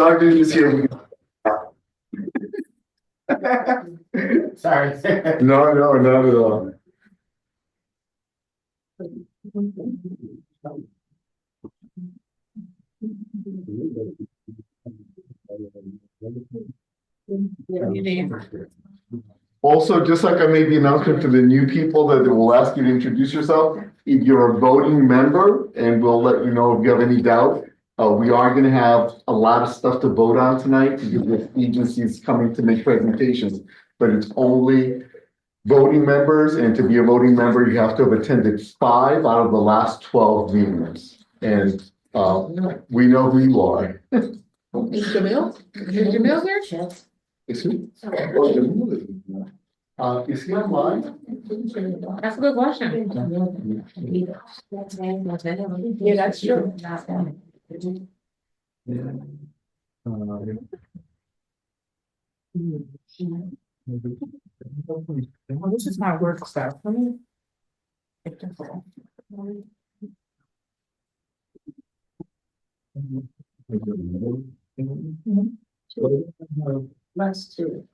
Sergeant is here. Sorry. No, not at all. Also, just like I made the announcement to the new people that will ask you to introduce yourself, if you're a voting member, and we'll let you know if you have any doubt. We are gonna have a lot of stuff to vote on tonight because the agency is coming to make presentations, but it's only voting members, and to be a voting member, you have to have attended 5 out of the last 12 meetings. And we know who you are. Is Jamil? Is Jamil here? Is he? Is he online? That's a good question. Yeah, that's true. This is my work stuff. Let's do it.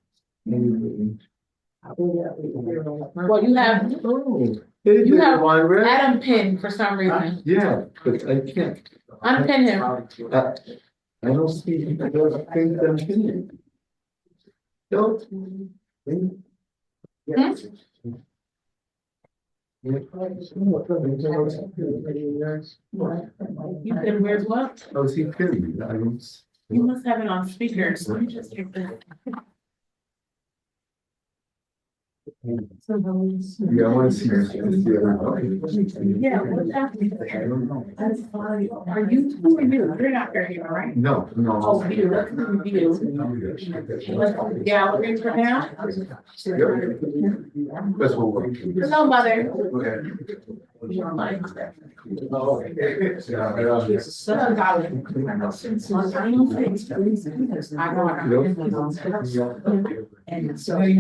Well, you have Adam pinned for some reason. Yeah, but I can't. Unpin him. I don't see, I don't think I'm in. Don't. You said where's what? Oh, is he kidding? I don't. You must have it on speaker. So let me just get the. Yeah, I want to see. Yeah, what's happening? Are you, who are you? You're not there, you right? No. Oh, you, gallery for now? That's what we're. Hello, mother. And so he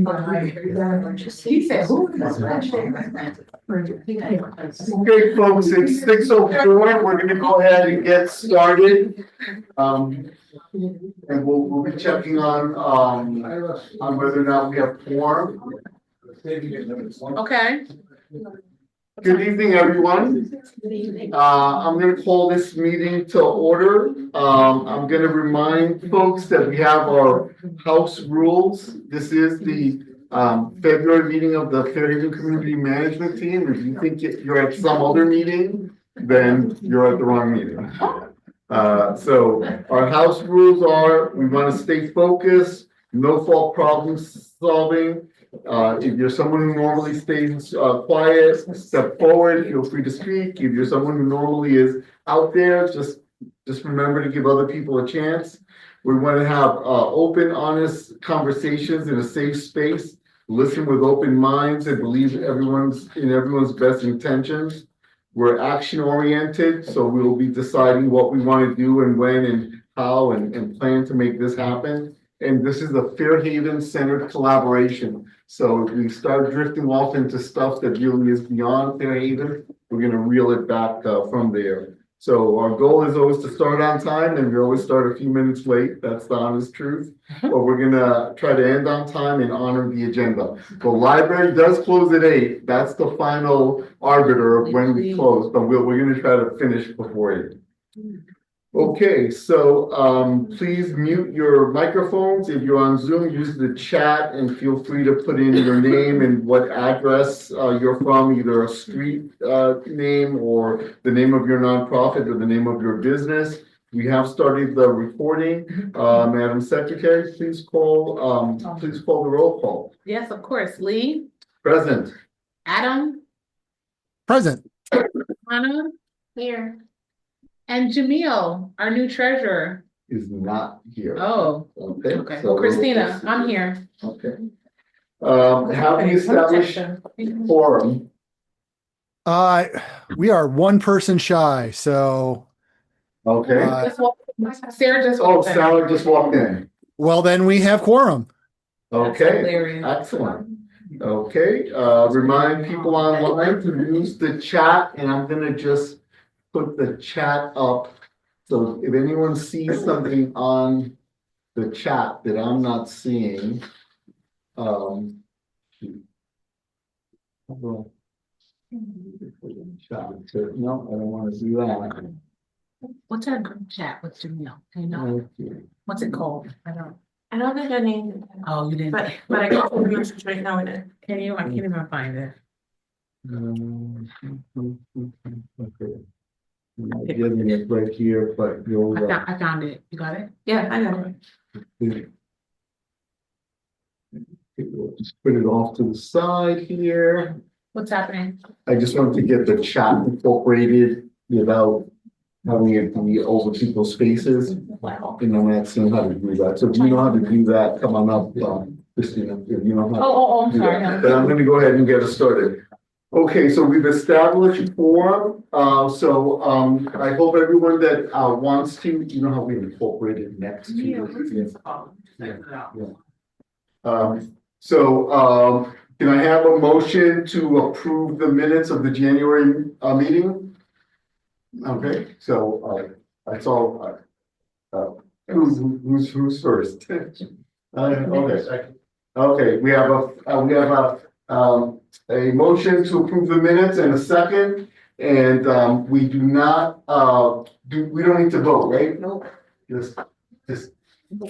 said, who? Okay, folks, it's 6:04. We're gonna go ahead and get started. And we'll be checking on whether or not we have quorum. Okay. Good evening, everyone. I'm gonna call this meeting to order. I'm gonna remind folks that we have our house rules. This is the February meeting of the Fairhaven Community Management Team. If you think you're at some other meeting, then you're at the wrong meeting. So our house rules are, we want to stay focused, no fault problem solving. If you're someone who normally stays quiet, step forward, feel free to speak. If you're someone who normally is out there, just remember to give other people a chance. We want to have open, honest conversations in a safe space, listen with open minds, and believe everyone's best intentions. We're action oriented, so we will be deciding what we want to do and when and how and plan to make this happen. And this is a Fairhaven centered collaboration. So if we start drifting off into stuff that really is beyond Fairhaven, we're going to reel it back from there. So our goal is always to start on time, and we always start a few minutes late. That's the honest truth. But we're going to try to end on time and honor the agenda. The library does close at 8. That's the final arbiter of when we close, but we're going to try to finish before 8. Okay, so please mute your microphones. If you're on Zoom, use the chat and feel free to put in your name and what address you're from, either a street name or the name of your nonprofit or the name of your business. We have started the recording. Madam Secretary, please call the roll call. Yes, of course. Lee. Present. Adam. Present. Anna. Here. And Jamil, our new treasurer. Is not here. Oh, Okay. okay. So Well, Christina, I'm here. Okay. Have we established quorum? We are one person shy, so. Okay. Sarah just. Oh, Sarah just walked in. Well, then we have quorum. Okay, excellent. Okay, remind people online to use the chat, and I'm gonna just put the chat up So if anyone sees something on the chat that I'm not seeing, well, no, I don't want to do that. What's our group chat with Jamil? Do you know? What's it called? I don't think I named it, Oh, you didn't. but I got the message right now in it. Can you? I can't even find it. Okay. I'm not getting it right here, but you'll. I found it. You got it? Yeah, I got it. We'll just put it off to the side here. What's happening? I just wanted to get the chat incorporated without having it be over people's faces. Wow. And I'm not seeing how to do that. So if you know how to do that, come on up, Christina, if you know how. I'm to do sorry. that. But I'm gonna go ahead and get us started. Okay, so we've established forum. I hope everyone that wants to, you know how we incorporated next to it. Can I have a motion to approve the minutes of the January meeting? Okay, so that's all. Who's first? Okay, we have a motion to approve the minutes and a second, and we do not we don't need to vote, right? Nope. Just.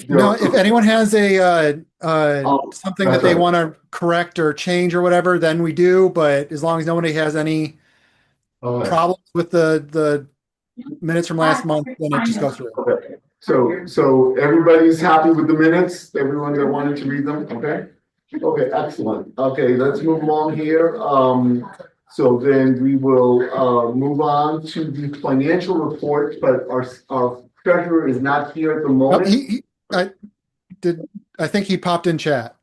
No, if anyone has a something that they right. want to correct or change or whatever, then we do. But as long as nobody has any Okay. problems with the minutes from last month, then it just goes through. Okay, so everybody's happy with the minutes, everyone that wanted to read them, okay? Okay, excellent, okay, let's move along here, so then we will, move on to the financial report, but our treasurer is not here at the Oh, moment. I think he popped in chat.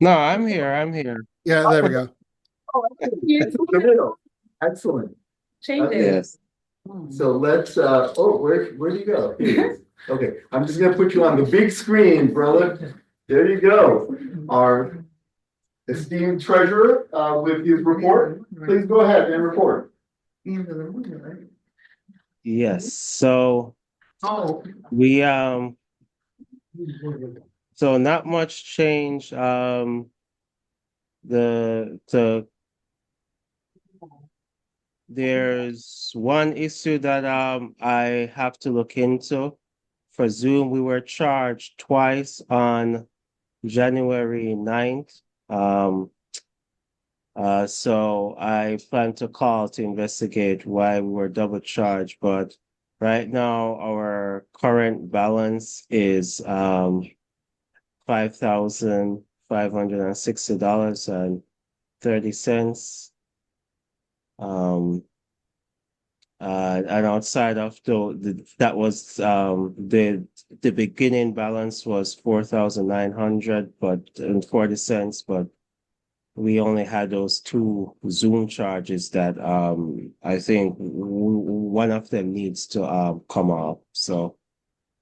No, I'm here. I'm here. Yeah, there we go. Excellent, Change it. Yes. so let's, where'd you go? Here he is. Okay, I'm just gonna put you on the big screen, brother. There you go. Our esteemed treasurer, with his report. Please go ahead and report. Yes. So Oh. we so not much change. There's one issue that I have to look into. For Zoom, we were charged twice on January 9th. So I plan to call to investigate why we were double charged, but right now our current balance is $5,560.30. And outside of that was the beginning balance was 4,900 and 40 cents, but we only had those two Zoom charges that I think one of them needs to come off. So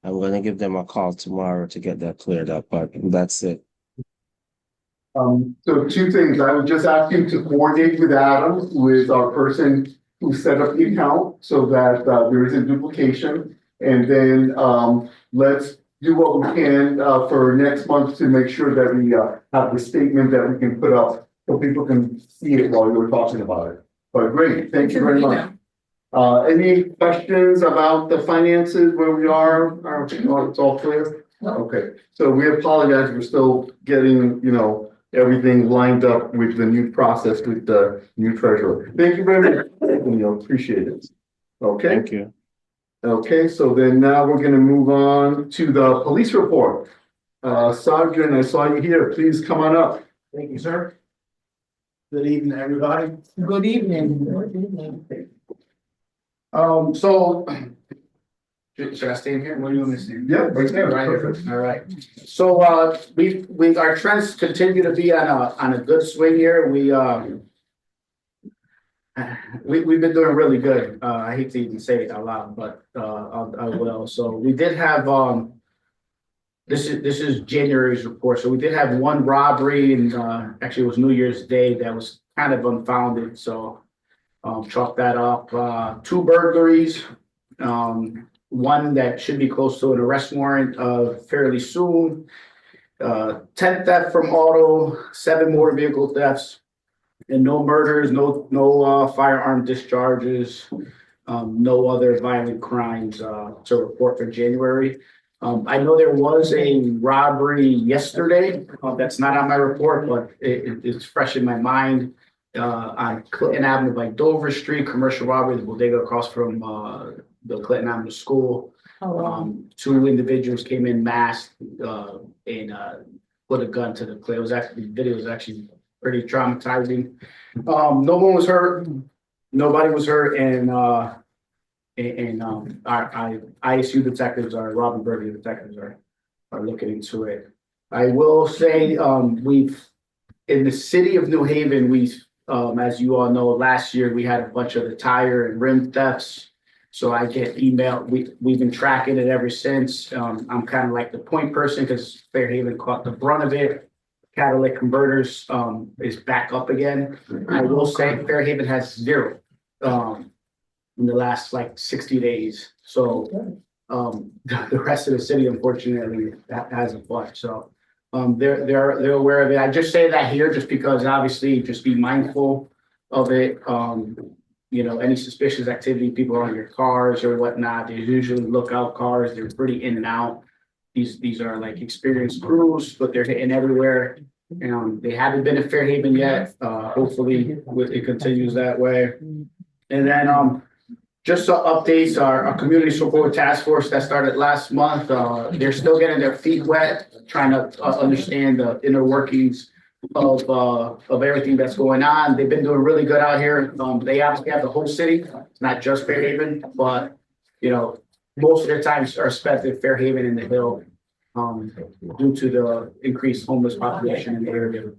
I'm gonna give them a call tomorrow to get that cleared up, but that's it. So two things, I would just ask you to coordinate with Adam, who is our person who set up the account, so that there isn't duplication. And then let's do what we can for next month to make sure that we have the statement that we can put up so people can see it while you're talking about it. But great, thank you very much. Any questions about the finances, where we are? It's all clear? Okay, so we apologize, we're still getting, everything lined up with the new process with the new treasurer. Thank you very much, appreciate it. Okay. Thank you. Okay, so then now we're gonna move on to the police report. Sergeant, I saw you here, please come on up. Thank you, sir. Good evening, everybody. Good evening. So should I stay in here? What do you want me to do? Yeah, Right there, right here. All right. So our trends continue to be on a good swing here. We've been doing really good. I hate to even say it out loud, but I will. So we did have this is January's report. So we did have one robbery, and actually it was New Year's Day that was kind of unfounded. So chalk that up. Two burglaries. one that should be close to an arrest warrant fairly soon. 10 theft from auto, 7 motor vehicle thefts, and no murders, no firearm discharges, no other violent crimes to report for January. I know there was a robbery yesterday. That's not on my report, but it's fresh in my mind. On Clinton Avenue by Dover Street, commercial robbery, the bodega across from the Clinton Avenue School. Two individuals came in masked and put a gun to the clip. It was actually, the video was actually pretty traumatizing. No one was hurt. Nobody was hurt, and our ISU detectives, our Robin Burger detectives are looking into it. I will say, we've in the city of New Haven, as you all know, last year we had a bunch of the tire and rim thefts. So I get email. We've been tracking it ever since. I'm kind of like the point person because Fairhaven caught the brunt of it. Catalytic converters is back up again. I will say Fairhaven has 0 in the last like 60 days. So the rest of the city, unfortunately, has a bunch. So they're aware of it. I just say that here just because obviously just be mindful of it. You know, any suspicious activity, people are on your cars or whatnot. There's usually lookout cars. They're pretty in and out. These are like experienced crews, but they're hitting everywhere. They haven't been in Fairhaven yet. Hopefully it continues that way. And then just some updates, our community support task force that started last month, they're still getting their feet wet, trying to understand the inner workings of everything that's going on. They've been doing really good out here. They obviously have the whole city, not just Fairhaven, but you know, most of their times are spent in Fairhaven and the Hill due to the increased homeless population in the area.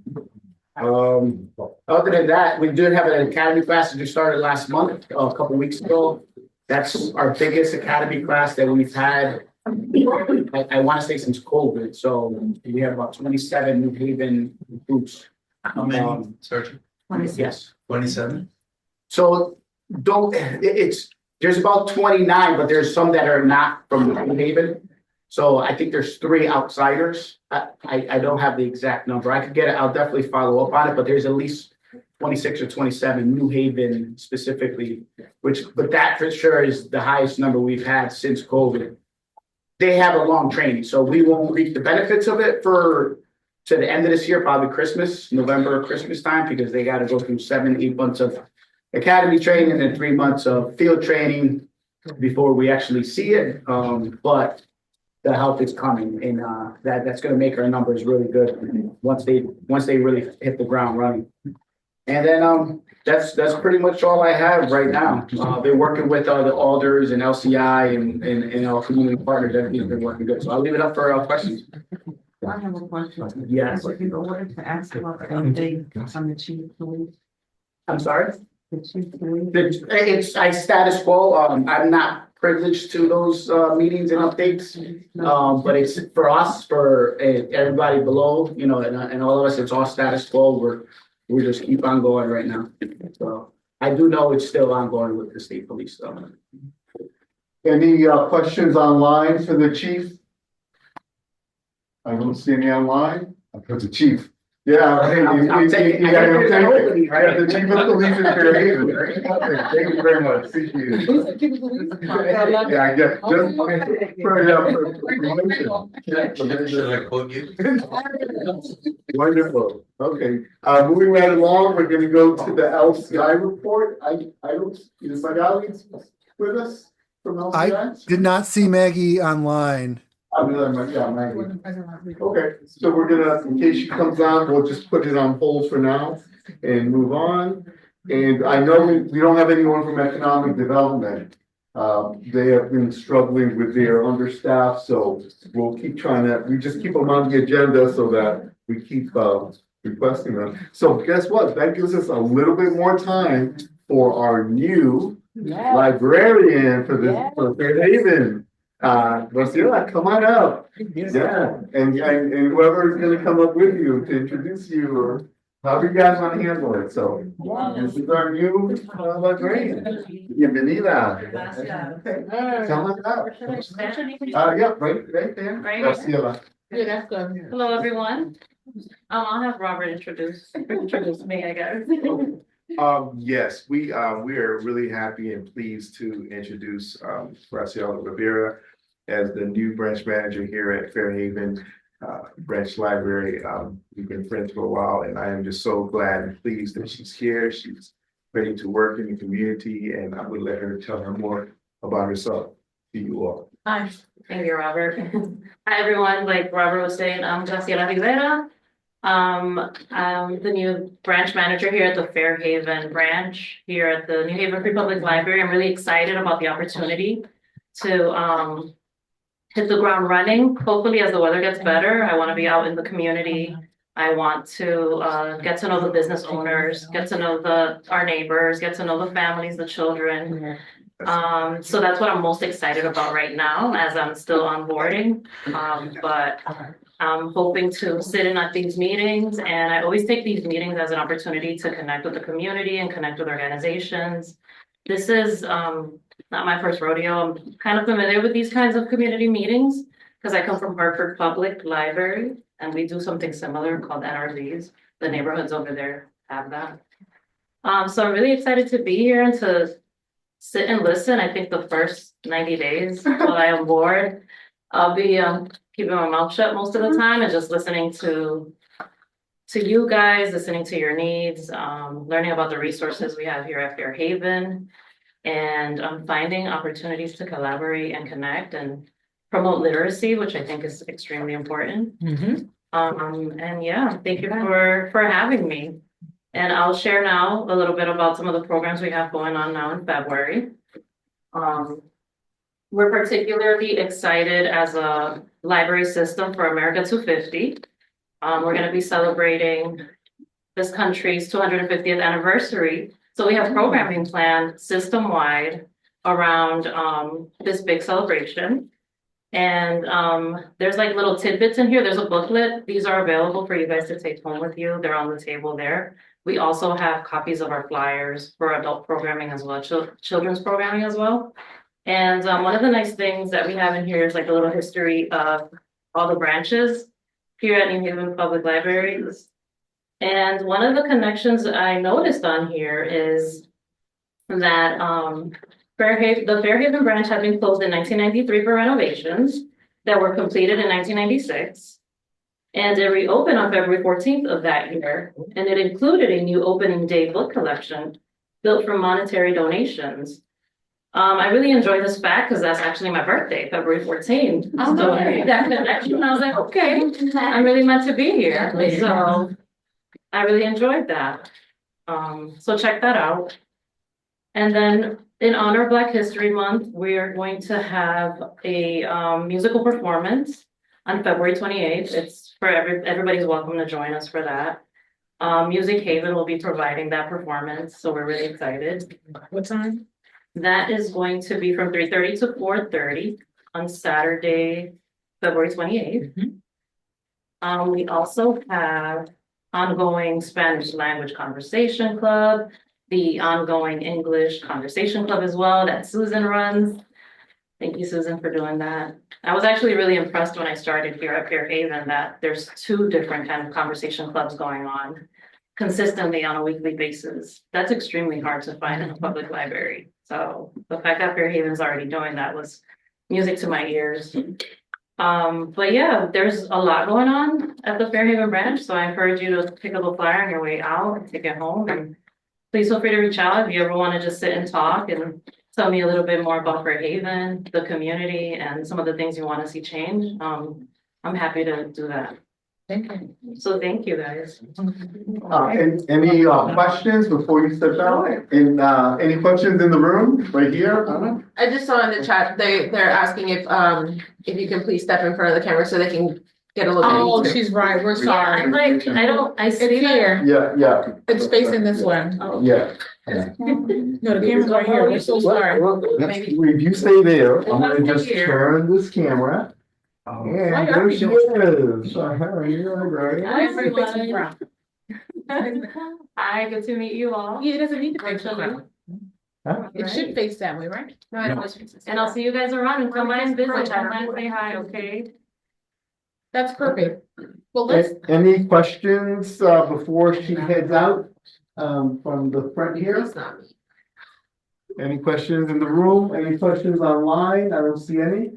Other than that, we did have an academy class that just started last month, a couple weeks ago. That's our biggest academy class that we've had. I want to say since COVID. So we have about 27 New Haven groups. How many, Sergeant? Yes. 27? So there's about 29, but there's some that are not from New Haven. So I think there's 3 outsiders. I don't have the exact number. I could get it. I'll definitely follow up on it, but there's at least 26 or 27 New Haven specifically, but that for sure is the highest number we've had since COVID. They have a long training, so we won't reap the benefits of it to the end of this year, probably Christmas, November, Christmas time, because they got to go through 7-8 months of academy training and 3 months of field training before we actually see it. But the help is coming, and that's going to make our numbers really good once they really hit the ground running. And then that's pretty much all I have right now. Been working with the alders and LCI and our community partners. Everything's been working good. So I'll leave it up for questions. I have a question. Yes. In order to ask about the update on the chief of police, I'm sorry. the chief of police. It's status quo. I'm not privileged to those meetings and updates. But it's for us, for everybody below, you know, and all of us. It's all status quo. We just keep on going right now. So I do know it's still ongoing with the state police. So. Any questions online for the chief? I don't see any online. For the chief. Yeah. I'll take it. Yeah, the chief of police is Fairhaven. Thank you very much. Appreciate it. Yeah, I guess just for Should I quote you? Wonderful. Okay. Moving right along, we're going to go to the LCI report. I don't. Is Magali with us from LCI? I did not see Maggie online. Yeah, Maggie. Okay, so we're gonna, in case she comes on, we'll just put it on hold for now and move on. And I know we don't have anyone from economic development. They have been struggling with their understaffed, so we'll keep trying to, we just keep them on the agenda so that we keep requesting them. So guess what? That gives us a little bit more time for our new librarian for Fairhaven. Rosilla, come on up. Yeah, and whoever is gonna come up with you to introduce you or however you guys want to handle it, so. This is our new, librarian. Bienvenida. Okay. Tell us about. Yeah, right there. Right. Graciela. Yeah, that's good. Hello, everyone. I'll have Robert introduce me, I guess. Yes, we are really happy and pleased to introduce Graciela Rivera as the new branch manager here at Fairhaven Branch Library. We've been friends for a while, and I am just so glad and pleased that she's here. She's ready to work in the community, and I would let her tell her more about herself to you all. Hi, thank you, Robert. Hi, everyone. Like Robert was saying, I'm Graciela Rivera. I'm the new branch manager here at the Fairhaven branch here at the New Haven Free Public Library. I'm really excited about the opportunity to hit the ground running. Hopefully, as the weather gets better, I want to be out in the community. I want to get to know the business owners, get to know our neighbors, get to know the families, the children. So that's what I'm most excited about right now as I'm still onboarding. But I'm hoping to sit in at these meetings, and I always take these meetings as an opportunity to connect with the community and connect with organizations. This is not my first rodeo. I'm kind of familiar with these kinds of community meetings because I come from Hartford Public Library, and we do something similar called NRZs. The neighborhoods over there have that. So I'm really excited to be here and to sit and listen. I think the first 90 days while I am bored, I'll be keeping my mouth shut most of the time and just listening to you guys, listening to your needs, learning about the resources we have here at Fairhaven, and finding opportunities to collaborate and connect and promote literacy, which I think is extremely important. And yeah, thank you for having me. And I'll share now a little bit about some of the programs we have going on now in February. We're particularly excited as a library system for America 250. We're going to be celebrating this country's 250th anniversary. So we have programming planned system-wide around this big celebration. And there's like little tidbits in here. There's a booklet. These are available for you guys to take home with you. They're on the table there. We also have copies of our flyers for adult programming as well, children's programming as well. And one of the nice things that we have in here is like a little history of all the branches here at New Haven Public Libraries. And one of the connections I noticed on here is that the Fairhaven branch had been closed in 1993 for renovations that were completed in 1996. And it reopened on February 14th of that year. And it included a new opening day book collection built from monetary donations. I really enjoy this fact because that's actually my birthday, February 14th. Oh, So nice. that connection, I was like, okay, I'm really meant to be here. So I really enjoyed that. So check that out. And then in honor of Black History Month, we are going to have a musical performance on February 28th. It's for everybody's welcome to join us for that. Music Haven will be providing that performance, so we're really excited. What time? That is going to be from 3:30 to 4:30 on Saturday, February 28th. We also have ongoing Spanish language conversation club, the ongoing English conversation club as well that Susan runs. Thank you, Susan, for doing that. I was actually really impressed when I started here at Fairhaven that there's 2 different kind of conversation clubs going on consistently on a weekly basis. That's extremely hard to find in a public library. So the fact that Fairhaven's already doing that was music to my ears. But yeah, there's a lot going on at the Fairhaven branch. So I encourage you to pick up a flyer on your way out and take it home. And please feel free to reach out if you ever want to just sit and talk and tell me a little bit more about Fairhaven, the community, and some of the things you want to see change. I'm happy to do that. Thank you. So thank you, guys. Any questions before you step out? And any questions in the room right here? Anna? I just saw in the chat, they're asking if you can please step in front of the camera so they can get a look at Oh, you. she's right. We're sorry. I'm like, I see It's that. here. Yeah. It's facing this way. Oh. Yeah. No, the camera's right here. We're so sorry. If you stay there, I'm gonna just turn this camera. Why And are there we she doing is. Hi, Hi, everyone. Hi, good to meet you all. Yeah, it doesn't need to face that Virtually. way. It should face that way, right? No, it always faces. And I'll see you guys around and come by and visit, come by and say hi, okay? That's perfect. Well, let's, Any questions, before she heads out, from the front here? It's not me. Any questions in the room? Any questions online? I don't see any.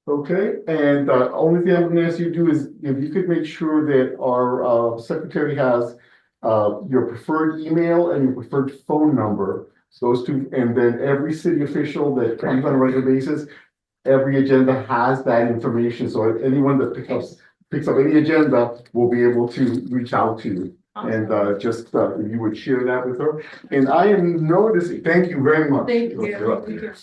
Okay, and only thing I'm gonna ask you to do is if you could make sure that our secretary has your preferred email and your preferred phone number. Those two, and then every city official that comes on a regular basis, every agenda has that information. So anyone that picks up any agenda will be able to reach out to you. And just if you would share that with her. And I am noticing, thank you very much. thank you.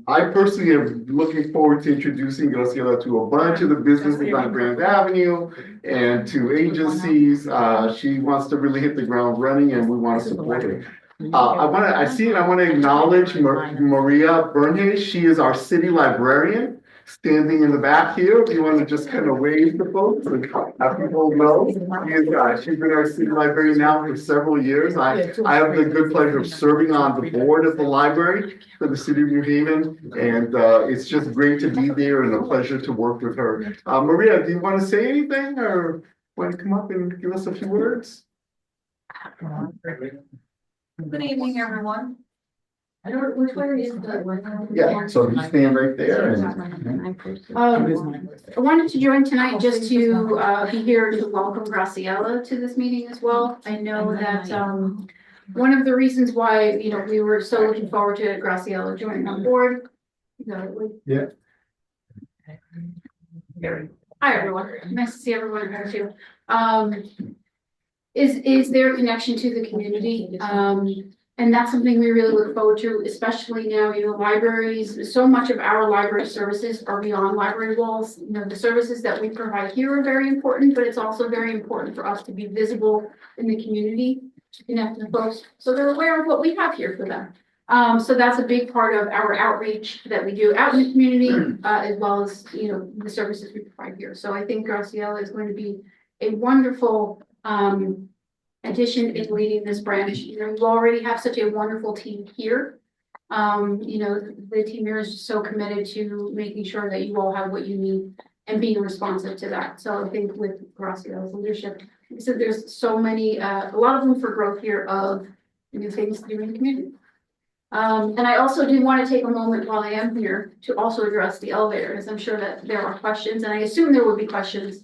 I personally am looking forward to introducing Graciela to a bunch of the businesses on Grand Avenue and to agencies. She wants to really hit the ground running and we want to support her. I want to acknowledge Maria Bernhay. She is our city librarian. Standing in the back here, if you want to just kind of wave to folks and have people know. She's been our city librarian now for several years. I have the good pleasure of serving on the board of the library for the city of New Haven. And it's just great to be there and a pleasure to work with her. Maria, do you want to say anything or want to come up and give us a few words? Good evening, everyone. I don't, which way is the? Yeah, so you stand right there and. I wanted to join tonight just to be here to welcome Graciela to this meeting as well. I know that one of the reasons why, you know, we were so looking forward to Graciela joining on board. Yeah. Hi, everyone. Nice to see everyone here too. Is their connection to the community. And that's something we really look forward to, especially now, you know, libraries, so much of our library services are beyond library walls. You know, the services that we provide here are very important, but it's also very important for us to be visible in the community, to connect with folks, so they're aware of what we have here for them. So that's a big part of our outreach that we do out in the community, as well as, you know, the services we provide here. So I think Graciela is going to be a wonderful, addition in leading this branch. You know, you already have such a wonderful team here. You know, the team here is just so committed to making sure that you all have what you need and being responsive to that. So I think with Graciela's leadership, so there's so many, a lot of room for growth here of new things to do in the community. And I also do want to take a moment while I am here to also address the elevator, as I'm sure that there are questions, and I assume there will be questions.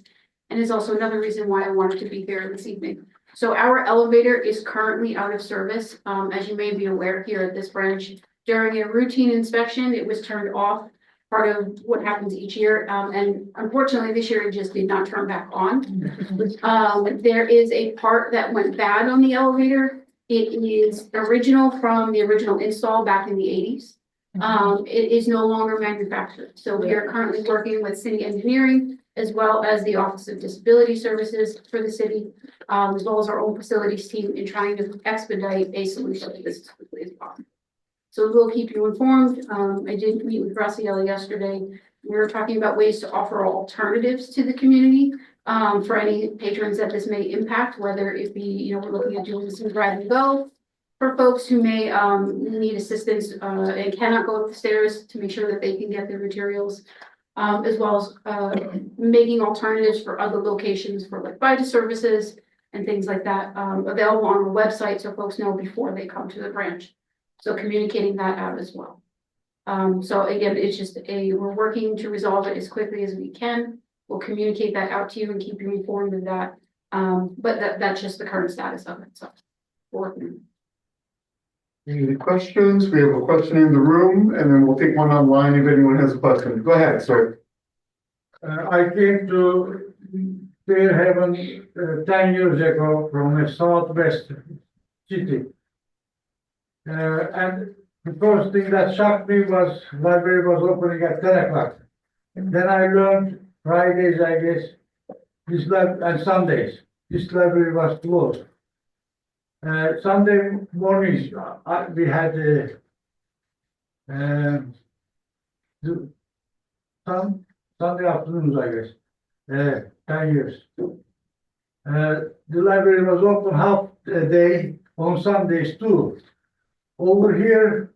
And is also another reason why I wanted to be here this evening. So our elevator is currently out of service. As you may be aware here at this branch, during a routine inspection, it was turned off, part of what happens each year. And unfortunately, this year it just did not turn back on. There is a part that went bad on the elevator. It is original from the original install back in the 80s. It is no longer manufactured. So we are currently working with city engineering as well as the Office of Disability Services for the city, as well as our own facilities team in trying to expedite a solution to this as quickly as possible. So we'll keep you informed. I did meet with Graciela yesterday. We were talking about ways to offer alternatives to the community for any patrons that this may impact, whether it be, you know, we're looking at doing some grab and go for folks who may need assistance and cannot go up the stairs to make sure that they can get their materials. As well as making alternatives for other locations for like Vita services and things like that available on our website so folks know before they come to the branch. So communicating that out as well. So again, it's just we're working to resolve it as quickly as we can. We'll communicate that out to you and keep you informed of that. But that's just the current status of it. So we're working. Any questions? We have a question in the room and then we'll take one online if anyone has a question. Go ahead, sir. I came to Fairhaven 10 years ago from a southwest city. And the first thing that shocked me was library was opening at 10 o'clock. And then I learned Fridays, I guess, and Sundays, this library was closed. Sunday mornings, we had Sunday afternoons, I guess, 10 years. The library was open half a day on Sundays too. Over here,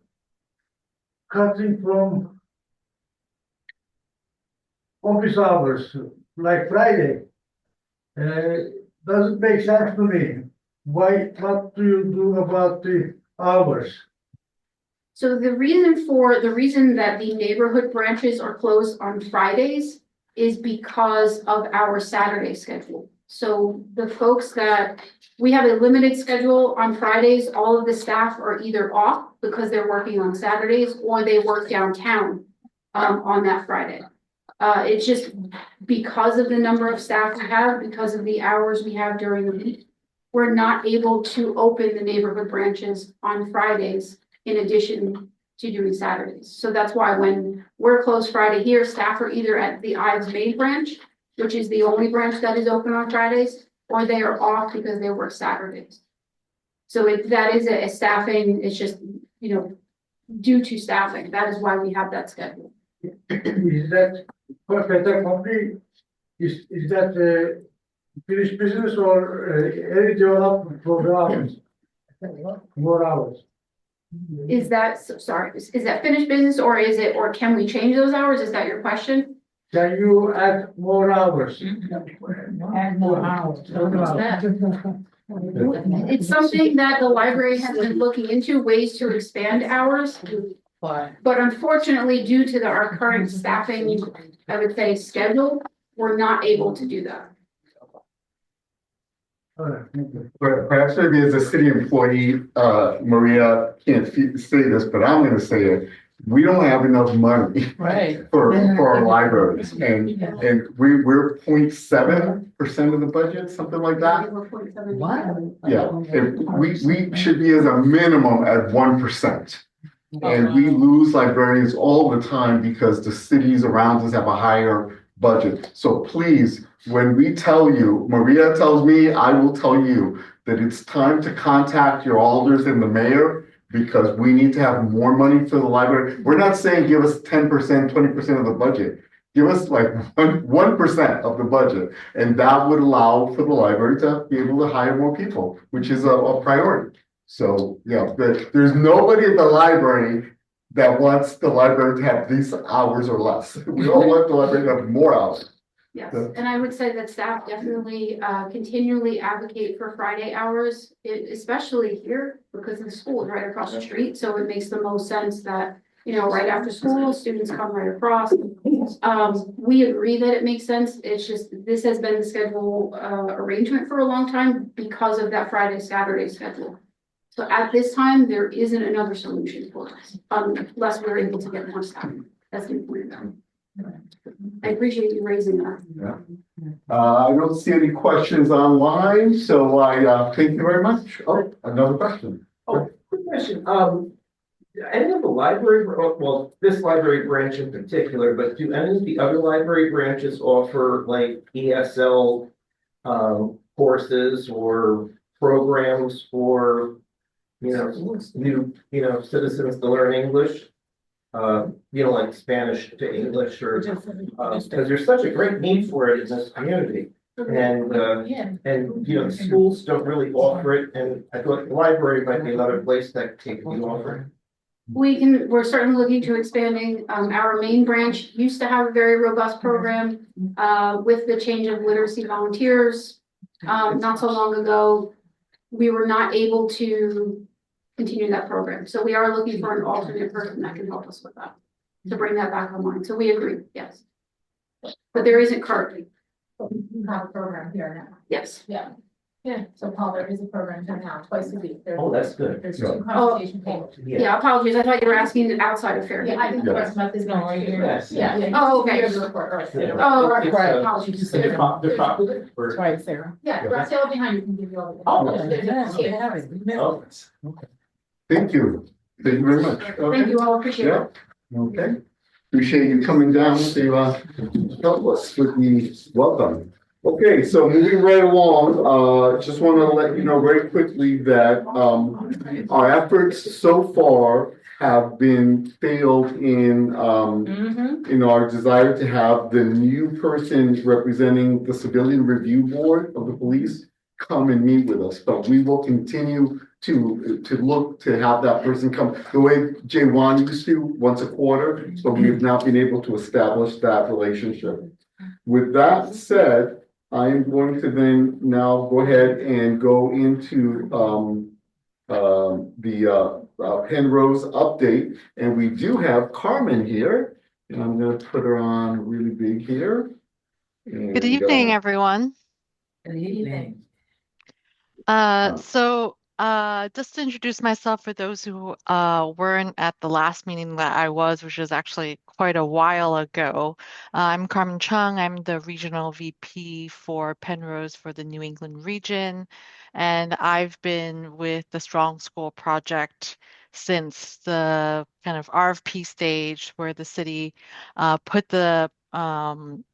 cutting from office hours, like Friday, doesn't make sense to me. Why, what do you do about the hours? So the reason that the neighborhood branches are closed on Fridays is because of our Saturday schedule. So the folks that, we have a limited schedule on Fridays, all of the staff are either off because they're working on Saturdays or they work downtown on that Friday. It's just because of the number of staff we have, because of the hours we have during the week, we're not able to open the neighborhood branches on Fridays in addition to doing Saturdays. So that's why when we're closed Friday here, staff are either at the Ives main branch, which is the only branch that is open on Fridays, or they are off because they work Saturdays. So that is a staffing, it's just, due to staffing, that is why we have that schedule. Is that perfect company? Is that finished business or any development for the hours? More hours? Is that, sorry, is that finished business or or can we change those hours? Is that your question? Can you add more hours? Add more hours. It's something that the library has been looking into, ways to expand hours. But unfortunately, due to our current staffing, I would say schedule, we're not able to do that. Perhaps maybe as a city employee, Maria can't say this, but I'm gonna say it. We don't have enough money Right. for our libraries, and we're 0.7% of the budget, something like that. Yeah, we should be as a minimum at 1%. And we lose librarians all the time because the cities around us have a higher budget. So please, when we tell you, Maria tells me, I will tell you that it's time to contact your alders and the mayor because we need to have more money for the library. We're not saying give us 10%, 20% of the budget. Give us like 1% of the budget. And that would allow for the library to be able to hire more people, which is a priority. So, yeah, there's nobody at the library that wants the library to have these hours or less. We all want the library to have more hours. Yes, and I would say that staff definitely continually advocate for Friday hours, especially here because the school is right across the street. So it makes the most sense that, right after school, students come right across. We agree that it makes sense. It's just, this has been the schedule arrangement for a long time because of that Friday, Saturday schedule. So at this time, there isn't another solution for us, unless we're able to get more staff. That's the point. I appreciate you raising that. Yeah. I don't see any questions online, so I thank you very much. Oh, another question. Oh, quick question. Any of the library, well, this library branch in particular, but do any of the other library branches offer like ESL courses or programs for new citizens to learn English? Like Spanish to English or because there's such a great need for it in this community. And schools don't really offer it, and I thought the library might be another place that can be offered. We're certainly looking to expanding. Our main branch used to have a very robust program with the change of literacy volunteers. Not so long ago, we were not able to continue that program. So we are looking for an alternate person that can help us with that, to bring that back online. So we agree, yes. But there isn't currently. You have a program here now. Yes. Yeah. Yeah, so Paul, there is a program here now, twice a week. Oh, that's good. There's two consultation tables. Yeah, apologies. I thought you were asking outside of Fairhaven. Yeah, I think the first month is going right here. Yes. Yeah. Oh, okay. Here's the report, right. Oh, It's, right. Apologies. They're popular. That's right, Sarah. Yeah, Graciela behind you can give you all the. Oh, there's Oh, Thank you. Thank you very much. Thank you all. Appreciate it. Okay. Appreciate you coming down to help us with the welcome. Okay, so moving right along, just want to let you know very quickly that our efforts so far have been failed in our desire to have the new person representing the Civilian Review Board of the police come and meet with us, but we will continue to look to have that person come, the way Jay Wan used to, once a quarter, but we have not been able to establish that relationship. With that said, I am going to then now go ahead and go into the Penrose update, and we do have Carmen here, and I'm gonna put her on really big here. Good evening, everyone. Good evening. Just to introduce myself for those who weren't at the last meeting that I was, which was actually quite a while ago. I'm Carmen Chung. I'm the regional VP for Penrose for the New England region, and I've been with the Strong School project since the kind of RFP stage where the city put the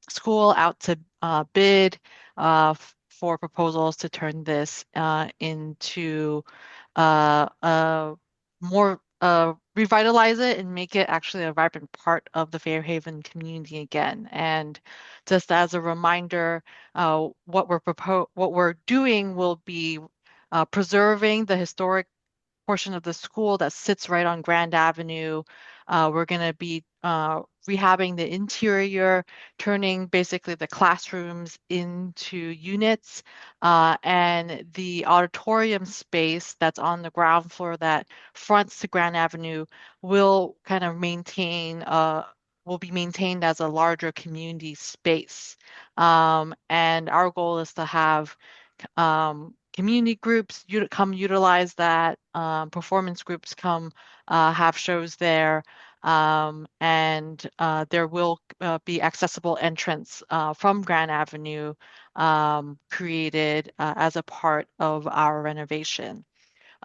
school out to bid for proposals to turn this into more revitalize it and make it actually a vibrant part of the Fairhaven community again. And just as a reminder, what we're doing will be preserving the historic portion of the school that sits right on Grand Avenue. We're going to be rehabbing the interior, turning basically the classrooms into units, and the auditorium space that's on the ground floor that fronts to Grand Avenue will kind of will be maintained as a larger community space. And our goal is to have community groups come utilize that, performance groups come have shows there, and there will be accessible entrance from Grand Avenue created as a part of our renovation.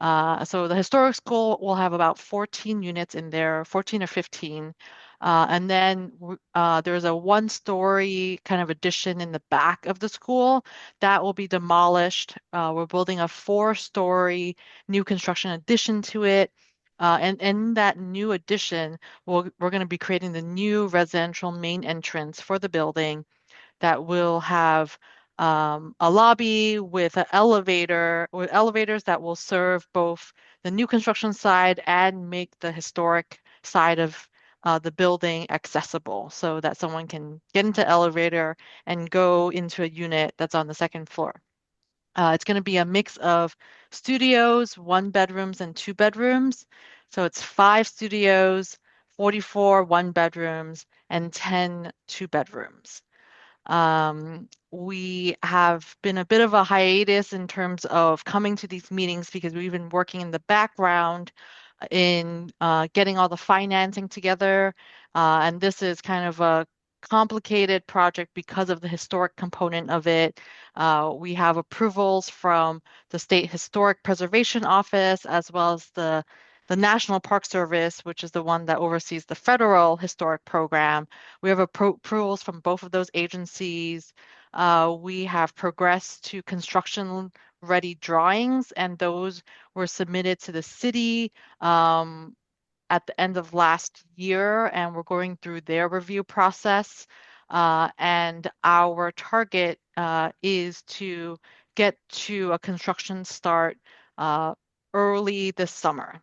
So the historic school will have about 14 units in there, 14 or 15. And then there's a one-story kind of addition in the back of the school that will be demolished. We're building a four-story new construction addition to it. And in that new addition, we're going to be creating the new residential main entrance for the building that will have a lobby with an elevator, with elevators that will serve both the new construction side and make the historic side of the building accessible so that someone can get into elevator and go into a unit that's on the second floor. It's going to be a mix of studios, one bedrooms, and two bedrooms. So it's 5 studios, 44 one bedrooms, and 10 two bedrooms. We have been a bit of a hiatus in terms of coming to these meetings because we've been working in the background in getting all the financing together. And this is kind of a complicated project because of the historic component of it. We have approvals from the State Historic Preservation Office as well as the National Park Service, which is the one that oversees the federal historic program. We have approvals from both of those agencies. We have progressed to construction ready drawings, and those were submitted to the city at the end of last year, and we're going through their review process. And our target is to get to a construction start early this summer.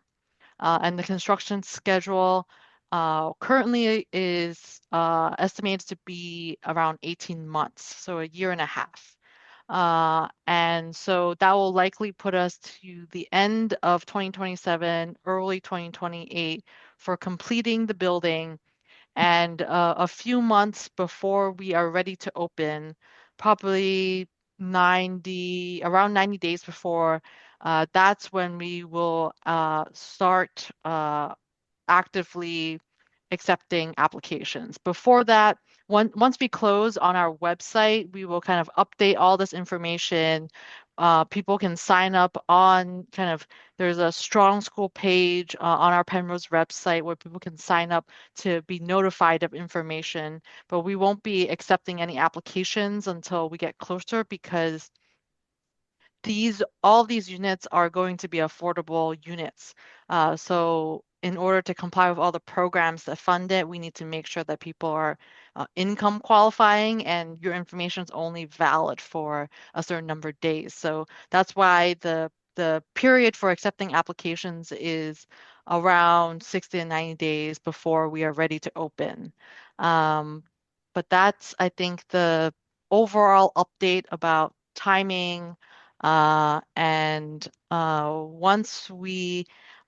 And the construction schedule currently is estimated to be around 18 months, so a year and a half. And so that will likely put us to the end of 2027, early 2028 for completing the building. And a few months before we are ready to open, probably around 90 days before, that's when we will start actively accepting applications. Before that, once we close on our website, we will kind of update all this information. People can sign up on there's a Strong School page on our Penrose website where people can sign up to be notified of information, but we won't be accepting any applications until we get closer because all these units are going to be affordable units. So in order to comply with all the programs that fund it, we need to make sure that people are income qualifying, and your information is only valid for a certain number of days. So that's why the period for accepting applications is around 60 to 90 days before we are ready to open. But that's, I think, the overall update about timing. And once we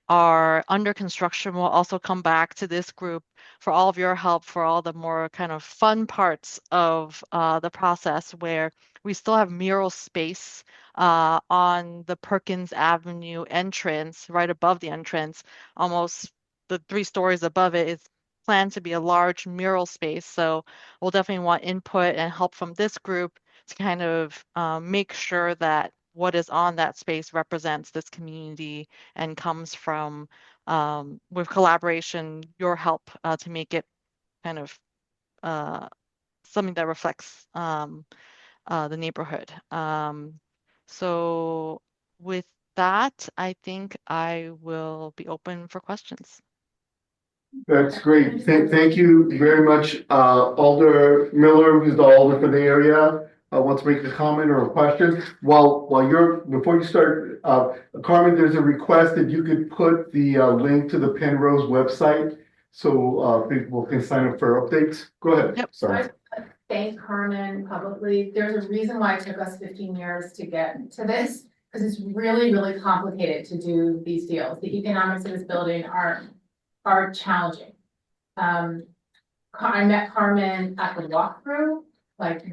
are under construction, we'll also come back to this group for all of your help for all the more kind of fun parts of the process, where we still have mural space on the Perkins Avenue entrance, right above the entrance, almost the 3 stories above it is planned to be a large mural space. So we'll definitely want input and help from this group to kind of make sure that what is on that space represents this community and comes from, with collaboration, your help to make it kind of something that reflects the neighborhood. So with that, I think I will be open for questions. That's great. Thank you very much. Alder Miller, who's the alder for the area, wants to make a comment or a question. Before you start, Carmen, there's a request that you could put the link to the Penrose website so people can sign up for updates. Go ahead. Yep. Sorry. Thank Carmen publicly. There's a reason why it took us 15 years to get to this, because it's really, really complicated to do these deals. The economics of this building are challenging. I met Carmen at the walkthrough, like I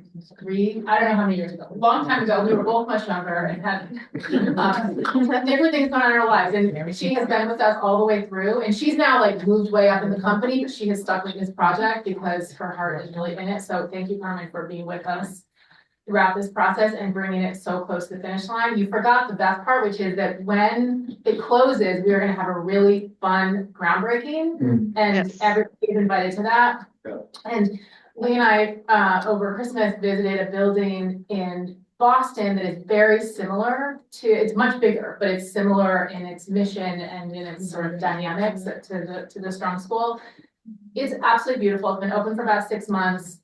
don't know how many years ago, a long time ago. We were both much younger and had different things going on in our lives. And she has been with us all the way through. And she's now like moved way up in the company, but she has stuck with this project because her heart is really in it. So thank you, Carmen, for being with us throughout this process and bringing it so close to the finish line. You forgot the best part, which is that when it closes, we are going to have a really fun groundbreaking, and everybody is invited to that. And Lee and I, over Christmas, visited a building in Boston that is very similar to, it's much bigger, but it's similar in its mission and in its sort of dynamics to the Strong School. It's absolutely beautiful. It's been open for about 6 months.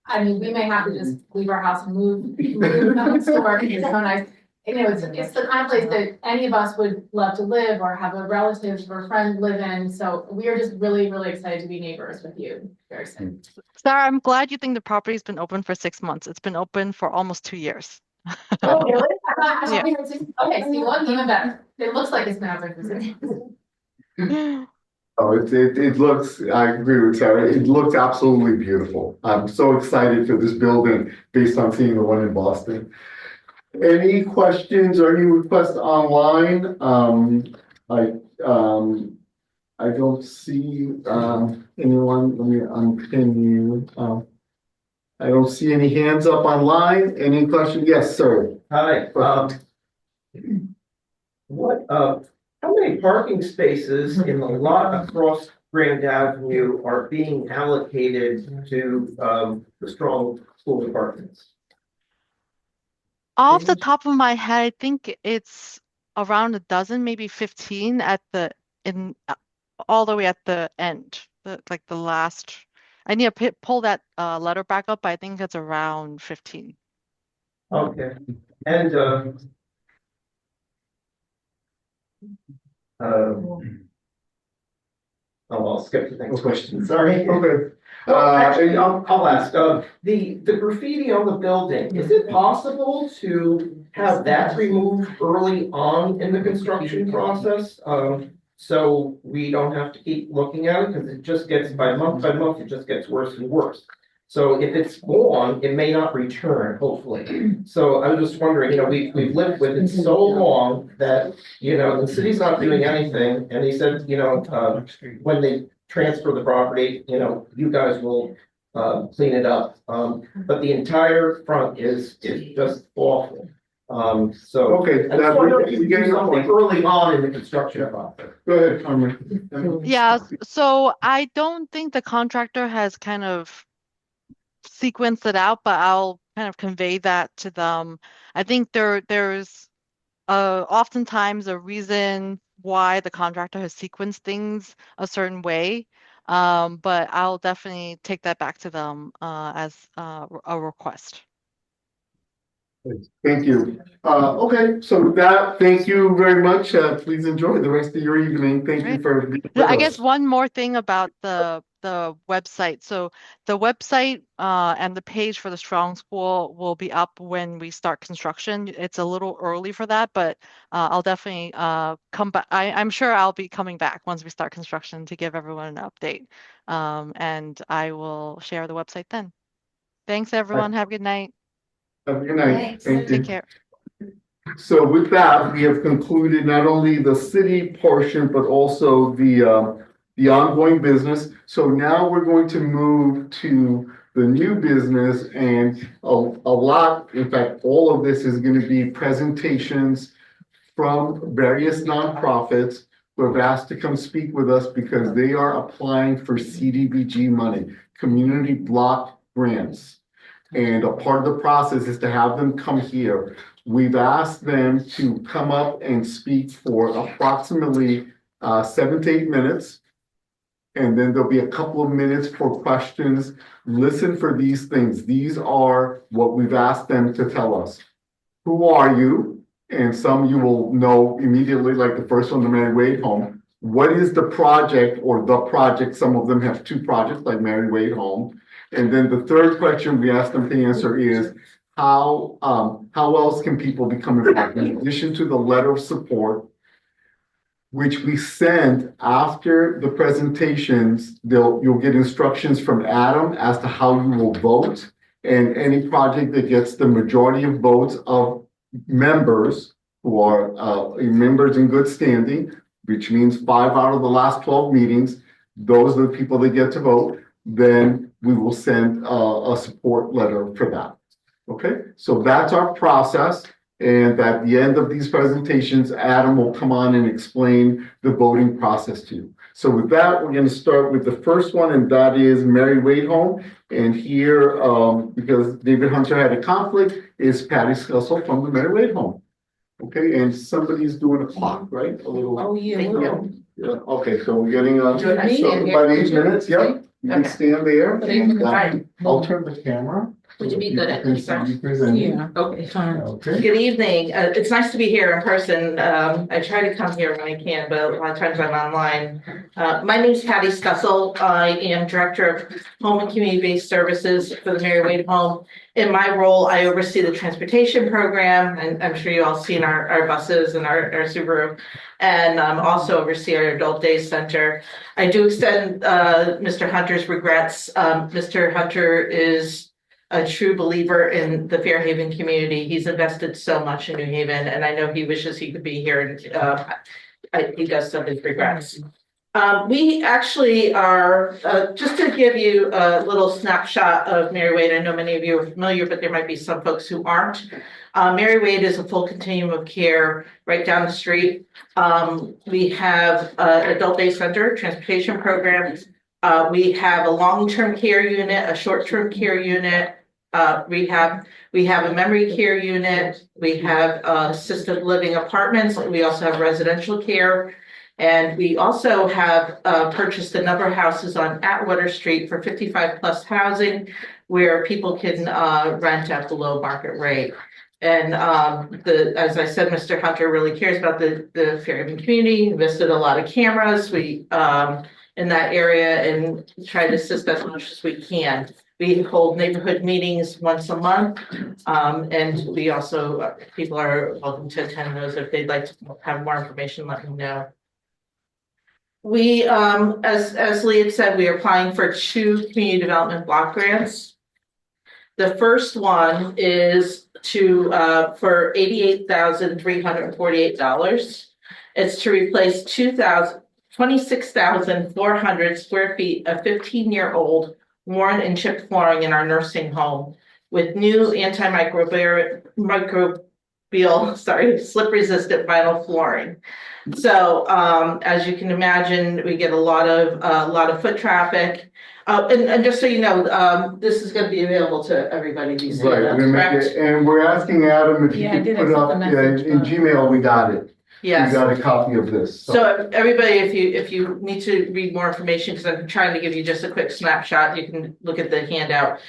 I mean, we may have to just leave our house and move next door. It's so nice. You know, it's the kind of place that any of us would love to live or have a relative or friend live in. So we are just really, really excited to be neighbors with you very soon. Sarah, I'm glad you think the property's been open for 6 months. It's been open for almost 2 years. Oh, really? Okay, so you look even better. It looks like it's been open for 6 months. Oh, it looks, I agree with Sarah. It looks absolutely beautiful. I'm so excited for this building based on seeing the one in Boston. Any questions or any requests online? I don't see anyone. Let me unpin you. I don't see any hands up online. Any questions? Yes, sir. Hi, how many parking spaces in the lot across Grand Avenue are being allocated to, the Strong School Apartments? Off the top of my head, I think it's around a dozen, maybe 15 all the way at the end, like the last. I need to pull that letter back up, but I think it's around 15. Okay, and I'll skip the next question. Sorry. Okay. Actually, I'll ask. The graffiti on the building, is it possible to have that removed early on in the construction process? So we don't have to keep looking at it, because it just gets by month, it just gets worse and worse. So if it's gone, it may not return, hopefully. So I was just wondering, we've lived with it so long that, the city's not doing anything. And he said, when they transfer the property, you guys will clean it up. But the entire front is just awful. So Okay, I just wonder if you get something early on in the construction process. Go ahead, Carmen. Yeah, so I don't think the contractor has kind of sequenced it out, but I'll kind of convey that to them. I think there's oftentimes a reason why the contractor has sequenced things a certain way. But I'll definitely take that back to them as a request. Thank you. Okay, so with that, thank you very much. Please enjoy the rest of your evening. Thank you Great. for being with I us. guess one more thing about the website. So the website and the page for the Strong School will be up when we start construction. It's a little early for that, but I'll definitely come back. I'm sure I'll be coming back once we start construction to give everyone an update. And I will share the website then. Thanks, everyone. Have a good night. Have a good night. Thank you. Take care. So with that, we have concluded not only the city portion, but also the ongoing business. So now we're going to move to the new business, and a lot, in fact, all of this is going to be presentations from various nonprofits who have asked to come speak with us because they are applying for CDBG money, community block grants. And a part of the process is to have them come here. We've asked them to come up and speak for approximately 7 to 8 minutes. And then there'll be a couple of minutes for questions. Listen for these things. These are what we've asked them to tell us. Who are you? And some you will know immediately, like the first one, the Mary Wade Home. What is the project or the project? Some of them have 2 projects, like Mary Wade Home. And then the third question we asked them to answer is, how else can people become involved? In addition to the letter of support, which we send after the presentations, you'll get instructions from Adam as to how you will vote. And any project that gets the majority of votes of members who are members in good standing, which means 5 out of the last 12 meetings, those are the people that get to vote. Then we will send a support letter for that. Okay, so that's our process. And at the end of these presentations, Adam will come on and explain the voting process to you. So with that, we're going to start with the first one, and that is Mary Wade Home. And here, because David Hunter had a conflict, is Patty Scussel from the Mary Wade Home. Okay, and somebody's doing a clock, right? A little. Oh, yeah. Yeah. Okay, so we're getting Do I stand here? about 8 minutes. Yep. You can Okay. stand there. And, Right. I'll turn the camera. Would you be good at You this? can see you presenting. Yeah. Okay, fine. Okay. Good evening. It's nice to be here in person. I try to come here when I can, but a lot of times I'm online. My name is Patty Scussel. I am Director of Home and Community-Based Services for the Mary Wade Home. In my role, I oversee the transportation program, and I'm sure you all seen our buses and our Subaru, and also oversee our Adult Day Center. I do extend Mr. Hunter's regrets. Mr. Hunter is a true believer in the Fairhaven community. He's invested so much in New Haven, and I know he wishes he could be here, and he does send his regrets. We actually are, just to give you a little snapshot of Mary Wade, I know many of you are familiar, but there might be some folks who aren't. Mary Wade is a full continuum of care right down the street. We have an adult day center, transportation programs. We have a long-term care unit, a short-term care unit. We have a memory care unit. We have assisted living apartments. We also have residential care. And we also have purchased a number of houses on Atwater Street for 55+ housing, where people can rent at below market rate. And as I said, Mr. Hunter really cares about the Fairhaven community, invested a lot of cameras in that area, and try to assist as much as we can. We hold neighborhood meetings once a month, and we also, people are welcome to attend those. If they'd like to have more information, let me know. We, as Lee had said, we are applying for 2 community development block grants. The first one is for $88,348. It's to replace 26,400 square feet of 15-year-old worn and chipped flooring in our nursing home with new slip-resistant vinyl flooring. So as you can imagine, we get a lot of foot traffic. And just so you know, this is going to be available to everybody. These Right, we're gonna make it, and we're asking Adam if he could put up, in Gmail, we got it. Yes. got a copy of this. So everybody, if you need to read more information, because I'm trying to give you just a quick snapshot, you can look at the handout.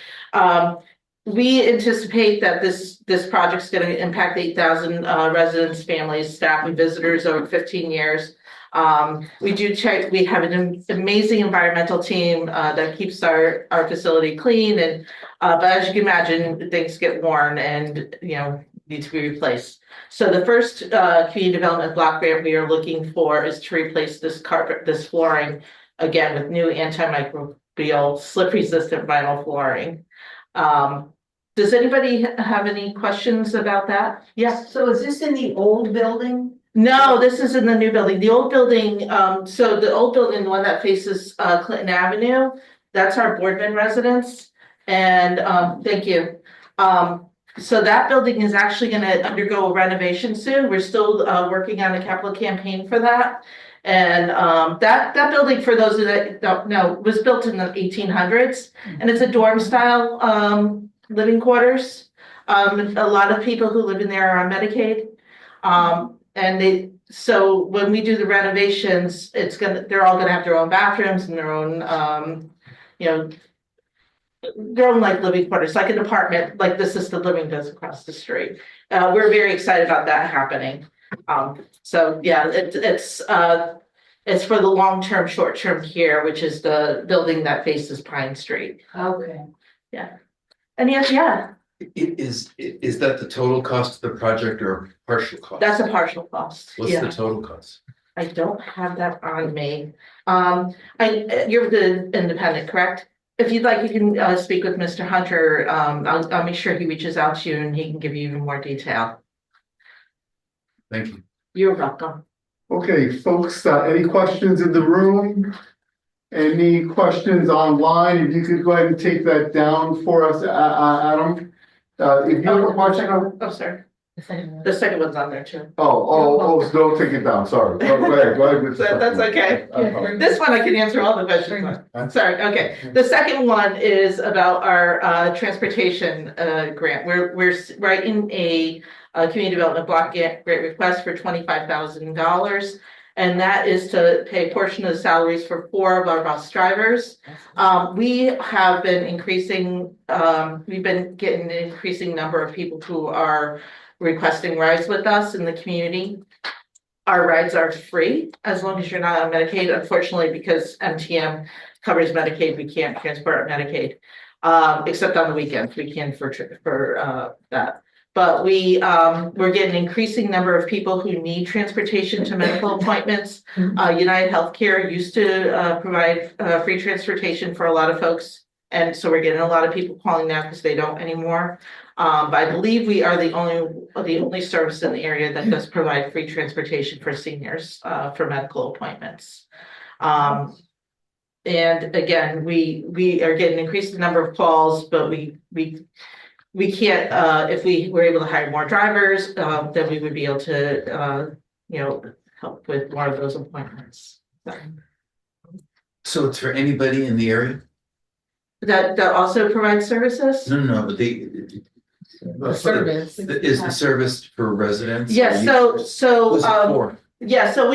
We anticipate that this project's gonna impact 8,000 residents, families, staff, and visitors over 15 years. We have an amazing environmental team that keeps our facility clean, and but as you can imagine, things get worn and need to be replaced. So the first community development block grant we are looking for is to replace this flooring again with new antimicrobial slip resistant vinyl flooring. Does anybody have any questions about that? Yes. So is this in the old building? No, this is in the new building. The old building, so the old building, the one that faces Clinton Avenue, that's our Boardman residence. And thank you. So that building is actually going to undergo a renovation soon. We're still working on a capital campaign for that. And that building, for those that don't know, was built in the 1800s, and it's a dorm style living quarters. A lot of people who live in there are on Medicaid. So when we do the renovations, they're all gonna have their own bathrooms and their own their own like living quarters, like an apartment, like the assisted living does across the street. We're very excited about that happening. So yeah, it's for the long-term, short-term care, which is the building that faces Pine Street. Okay. Yeah. And yes, yeah, Is that the total cost of the project or partial cost? that's a partial cost. What's Yeah. the total cost? I don't have that on me. You're the independent, correct? If you'd like, you can speak with Mr. Hunter. I'll make sure he reaches out to you and he can give you even more detail. Thank you. You're welcome. Okay, folks, any questions in the room? Any questions online? If you could go ahead and take that down for us, Adam. If you have a question. Oh, sorry. The second one's on there too. So don't take it down, sorry. Go ahead with the That's second okay. one. This one I can answer all the questions on. Sorry, okay. The second one is about our transportation grant. We're writing a community development block grant request for $25,000. And that is to pay a portion of the salaries for 4 of our bus drivers. We have been increasing, we've been getting an increasing number of people who are requesting rides with us in the community. Our rides are free as long as you're not on Medicaid. Unfortunately, because MTM covers Medicaid, we can't transport Medicaid, except on the weekends. We can for that. But we're getting an increasing number of people who need transportation to medical appointments. United Healthcare used to provide free transportation for a lot of folks. And so we're getting a lot of people calling now because they don't anymore. But I believe we are the only service in the area that does provide free transportation for seniors for medical appointments. And again, we are getting an increasing number of calls, but we can't, if we were able to hire more drivers, then we would be able to, help with more of those appointments. So it's for anybody in the area? That also provides services? No, but The service. Is the service for residents? Yes, Who's it for? yeah, so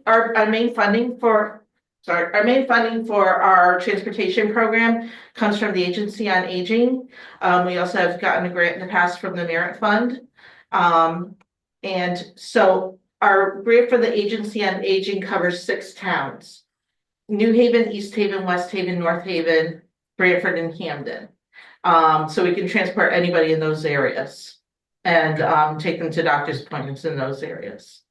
our main funding for our transportation program comes from the Agency on Aging. We also have gotten a grant in the past from the Merit Fund. And so our grant for the Agency on Aging covers 6 towns: New Haven, East Haven, West Haven, North Haven, Branford, and Hamden. So we can transport anybody in those areas and take them to doctor's appointments in those areas.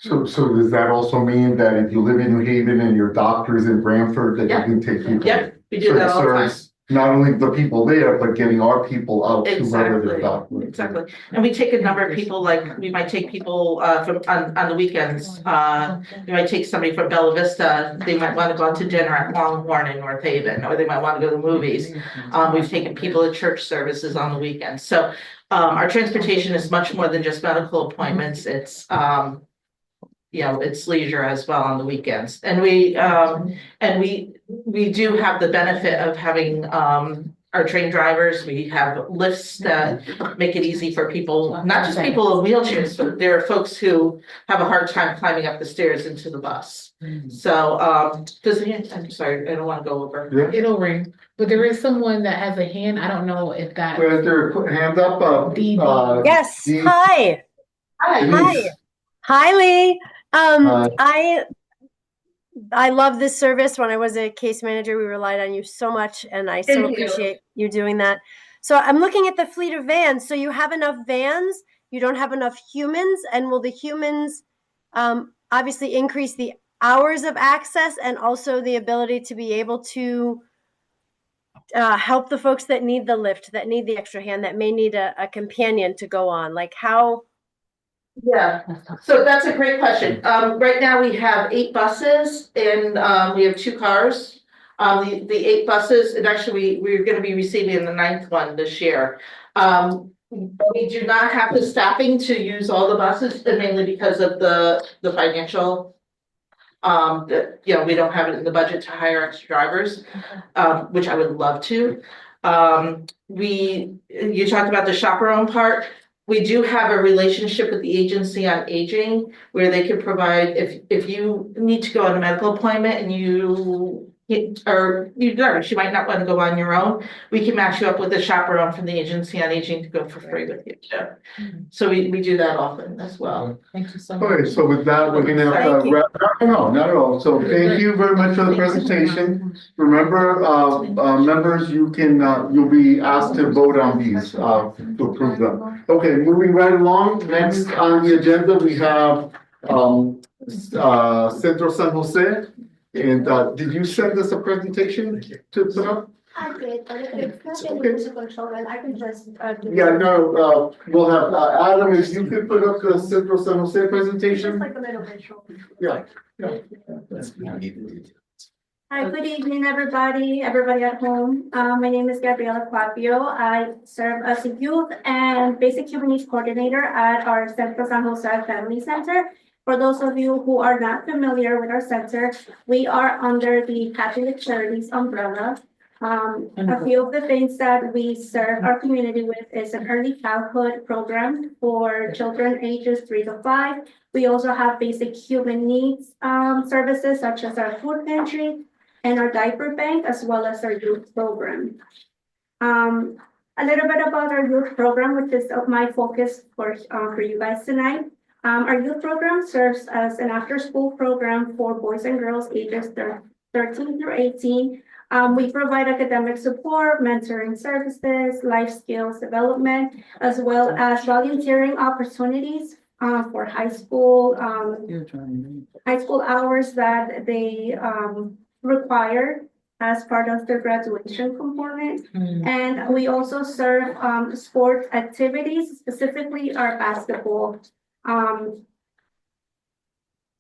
So does that also mean that if you live in New Haven and your doctor is in Brantford, that you can take people? Yep, we do that all the time. Not only the people there, but getting our people out to wherever their doctor is. Exactly. And we take a number of people, like we might take people from on the weekends. We might take somebody from Bella Vista. They might want to go out to dinner at Longhorn in North Haven, or they might want to go to the movies. We've taken people to church services on the weekends. So our transportation is much more than just medical appointments. It's it's leisure as well on the weekends. And we do have the benefit of having our trained drivers. We have lifts that make it easy for people, not just people in wheelchairs, but there are folks who have a hard time climbing up the stairs into the bus. So, I'm sorry, I don't want to go over. Yeah. It'll ring, but there is someone that has a hand. I don't know if that. Where's their hand up? Yes, Dee- hi, Denise. hi Lee. Hi. I love this service. When I was a case manager, we relied on you so much, and I so Thank you. appreciate you doing that. So I'm looking at the fleet of vans. So you have enough vans, you don't have enough humans, and will the humans obviously increase the hours of access and also the ability to be able to help the folks that need the lift, that need the extra hand, that may need a companion to go on? Like how? Yeah, so that's a great question. Right now we have 8 buses and we have 2 cars. The 8 buses, and actually we're gonna be receiving the 9th one this year. We do not have the staffing to use all the buses, and mainly because of the financial. That, you know, we don't have it in the budget to hire extra drivers, which I would love to. You talked about the chaperone part. We do have a relationship with the Agency on Aging where they can provide, if you need to go on a medical appointment and you might not want to go on your own, we can match you up with a chaperone from the Agency on Aging to go for free with you. So we do that often as well. Thank you so much. Okay, so with that, we're gonna have to wrap. No, not at all. So thank you very much for the presentation. Remember, members, you can, you'll be asked to vote on these, to approve them. Okay, moving right along. Next on the agenda, we have, Centro San Jose. And, did you send us a presentation to put up? I did, but if it's not Okay. in control, then I can just do Yeah, no, we'll have, Adam, if you could put up the Centro San Jose presentation? just like a little visual. Yeah. Hi, good evening, everybody at home. My name is Gabriela Quapio. I serve as a youth and basic human needs coordinator at our Centro San Jose Family Center. For those of you who are not familiar with our center, we are under the Catholic Charities umbrella. A few of the things that we serve our community with is an early childhood program for children ages 3 to 5. We also have basic human needs services such as our food pantry and our diaper bank, as well as our youth program. A little bit about our youth program, which is my focus for you guys tonight. Our youth program serves as an after-school program for boys and girls ages 13 through 18. We provide academic support, mentoring services, life skills development, as well as volunteering opportunities for high school hours that they require as part of their graduation component. And we also serve sports activities, specifically our basketball.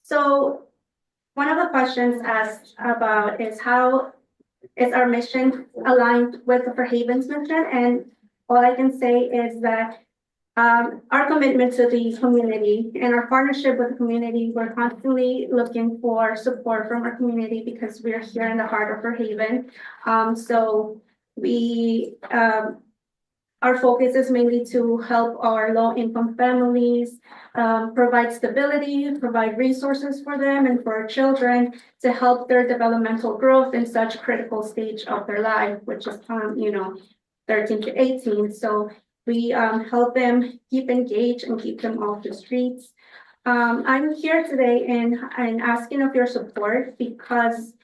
So one of the questions asked about is how is our mission aligned with the Fairhaven's mission? And all I can say is that our commitment to the community and our partnership with the community, we're constantly looking for support from our community because we're here in the heart of Fairhaven. So we our focus is mainly to help our low-income families, provide stability, provide resources for them and for our children to help their developmental growth in such a critical stage of their life, which is, 13 to 18. So we help them keep engaged and keep them off the streets. I'm here today and asking of your support because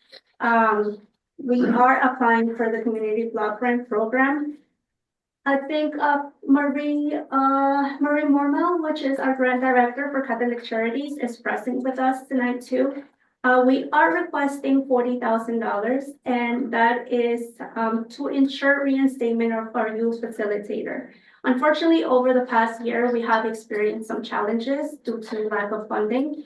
we are applying for the community block grant program. I think Marie Mormel, which is our grant director for Catholic Charities, is present with us tonight too. We are requesting $40,000, and that is to ensure reinstatement of our youth facilitator. Unfortunately, over the past year, we have experienced some challenges due to lack of funding.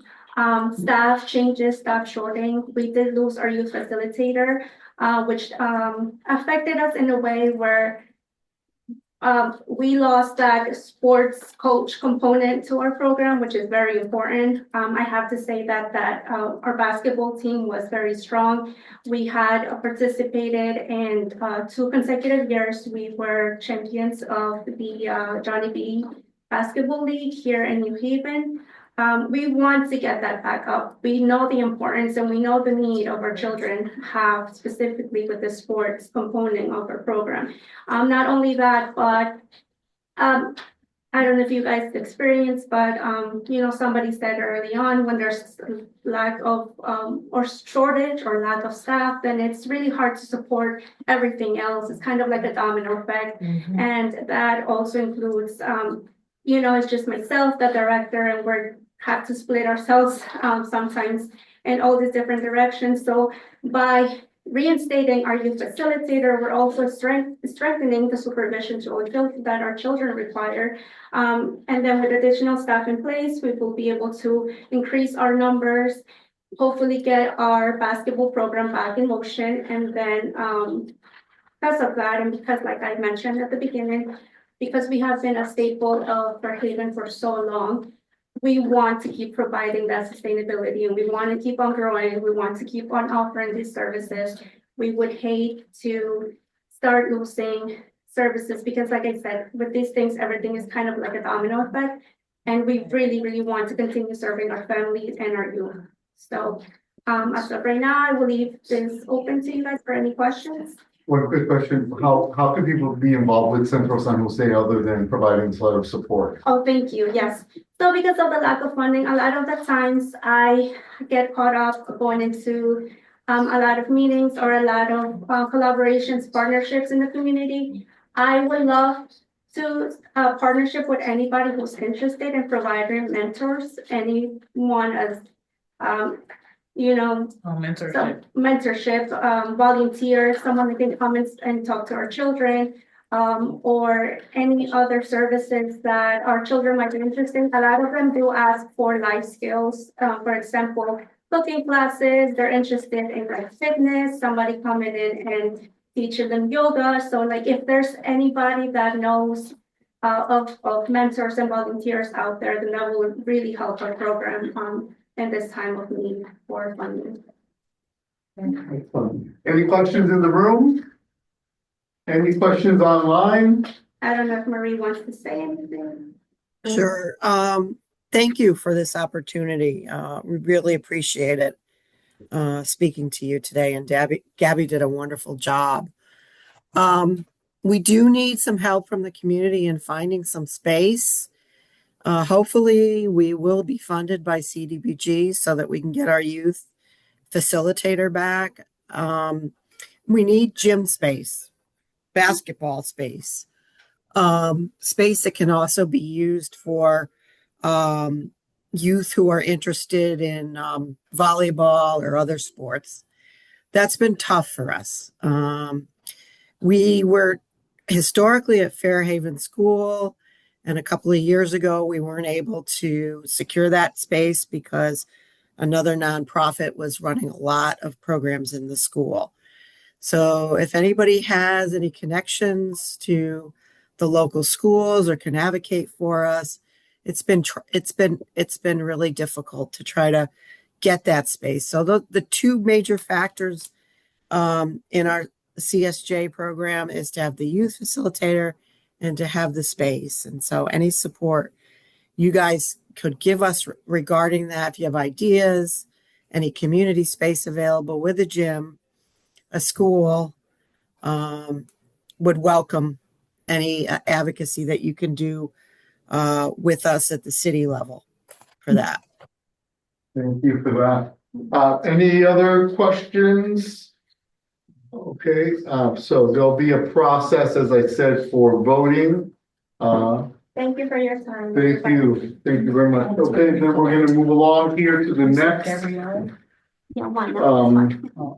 Staff changes, staff shorting. We did lose our youth facilitator, which affected us in a way where We lost that sports coach component to our program, which is very important. I have to say that our basketball team was very strong. We had participated in 2 consecutive years. We were champions of the Johnny B Basketball League here in New Haven. We want to get that back up. We know the importance and we know the need of our children have specifically with the sports component of our program. Not only that, but I don't know if you guys experienced, but somebody said early on when there's lack of or shortage or lack of staff, then it's really hard to support everything else. It's kind of like a domino effect. And that also includes it's just myself, the director, and we're have to split ourselves sometimes in all these different directions. So by reinstating our youth facilitator, we're also strengthening the supervision to all that our children require. And then with additional staff in place, we will be able to increase our numbers, hopefully get our basketball program back in motion. And then because of that, and because like I mentioned at the beginning, because we have been a staple of Fairhaven for so long, we want to keep providing that sustainability and we want to keep on growing. We want to keep on offering these services. We would hate to start losing services because like I said, with these things, everything is kind of like a domino effect. And we really, really want to continue serving our families and our youth. So as of right now, I will leave this open to you guys for any questions. One quick question, how can people be involved with Central San Jose other than providing sort of support? Oh, thank you, yes. So because of the lack of funding, a lot of the times I get caught up going into a lot of meetings or a lot of collaborations, partnerships in the community. I would love to partnership with anybody who's interested in providing mentors, anyone as mentorship, volunteers, someone that can come and talk to our children, or any other services that our children might be interested in. A lot of them do ask for life skills, for example, cooking classes. They're interested in like fitness, somebody coming in and teaching them yoga. So like if there's anybody that knows of mentors and volunteers out there, then that will really help our program in this time of need for funding. Any questions in the room? Any questions online? I don't know if Marie wants to say anything. Sure. Thank you for this opportunity. We really appreciate it. Speaking to you today, and Gabby did a wonderful job. We do need some help from the community in finding some space. Hopefully we will be funded by CDBG so that we can get our youth facilitator back. We need gym space, basketball space, space that can also be used for youth who are interested in volleyball or other sports. That's been tough for us. We were historically at Fairhaven School, and a couple of years ago, we weren't able to secure that space because another nonprofit was running a lot of programs in the school. So if anybody has any connections to the local schools or can advocate for us, it's been really difficult to try to get that space. So the 2 major factors in our CSJ program is to have the youth facilitator and to have the space. And so any support you guys could give us regarding that, if you have ideas, any community space available with a gym, a school, would welcome any advocacy that you can do with us at the city level for that. Thank you for that. Any other questions? Okay, so there'll be a process, as I said, for voting. Thank you for your time. Thank you very much. Okay, then we're going to move along here to the next.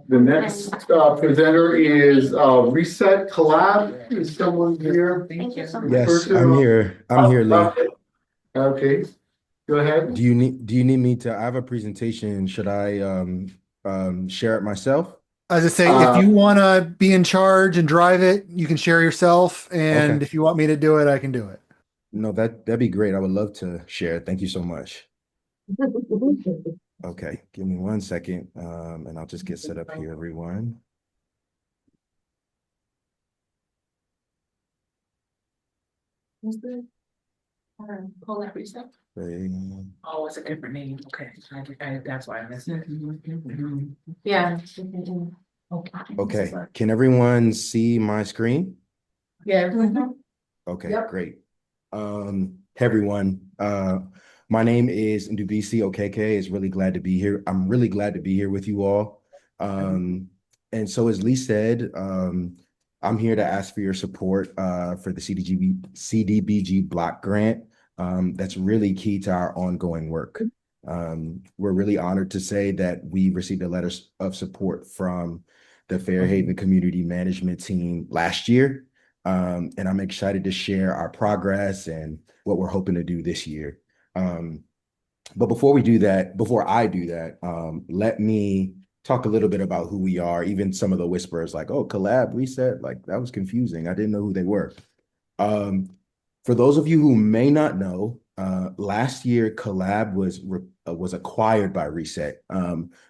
The next presenter is Reset Collab. Is someone here? Thank you so much. Yes, I'm here. I'm here, Lee. Okay, go ahead. Do you need me to? I have a presentation. Should I share it myself? As I say, if you want to be in charge and drive it, you can share yourself. And Okay. if you want me to do it, I can do it. No, that'd be great. I would love to share. Thank you so much. Okay, give me 1 second, and I'll just get set up here, everyone. Call that reset. Oh, it's a different name. Okay, that's why I missed it. Yeah. Okay, can everyone see my screen? Yeah. Okay, Yep. great. Hey everyone, my name is Ndubisi Okeke. Is really glad to be here. I'm really glad to be here with you all. And so as Lee said, I'm here to ask for your support for the CDBG block grant. That's really key to our ongoing work. We're really honored to say that we received a letter of support from the Fairhaven Community Management Team last year. And I'm excited to share our progress and what we're hoping to do this year. But before I do that, let me talk a little bit about who we are. Even some of the whisperers like, oh, collab, reset, like that was confusing. I didn't know who they were. For those of you who may not know, last year Collab was acquired by Reset,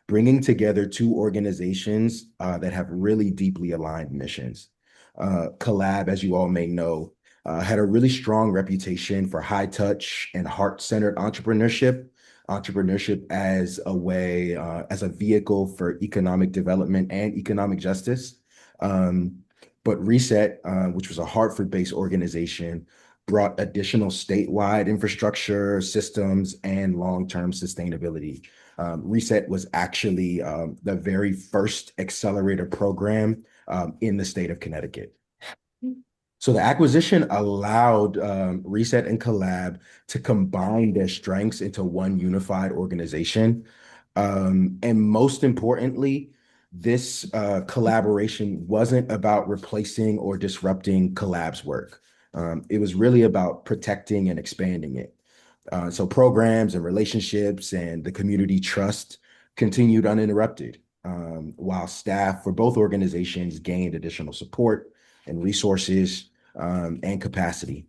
bringing together two organizations that have really deeply aligned missions. Collab, as you all may know, had a really strong reputation for high touch and heart-centered entrepreneurship as a way, as a vehicle for economic development and economic justice. But Reset, which was a Hartford-based organization, brought additional statewide infrastructure, systems, and long-term sustainability. Reset was actually the very first accelerator program in the state of Connecticut. So the acquisition allowed Reset and Collab to combine their strengths into one unified organization. And most importantly, this collaboration wasn't about replacing or disrupting Collab's work. It was really about protecting and expanding it. So programs and relationships and the community trust continued uninterrupted, while staff for both organizations gained additional support and resources and capacity.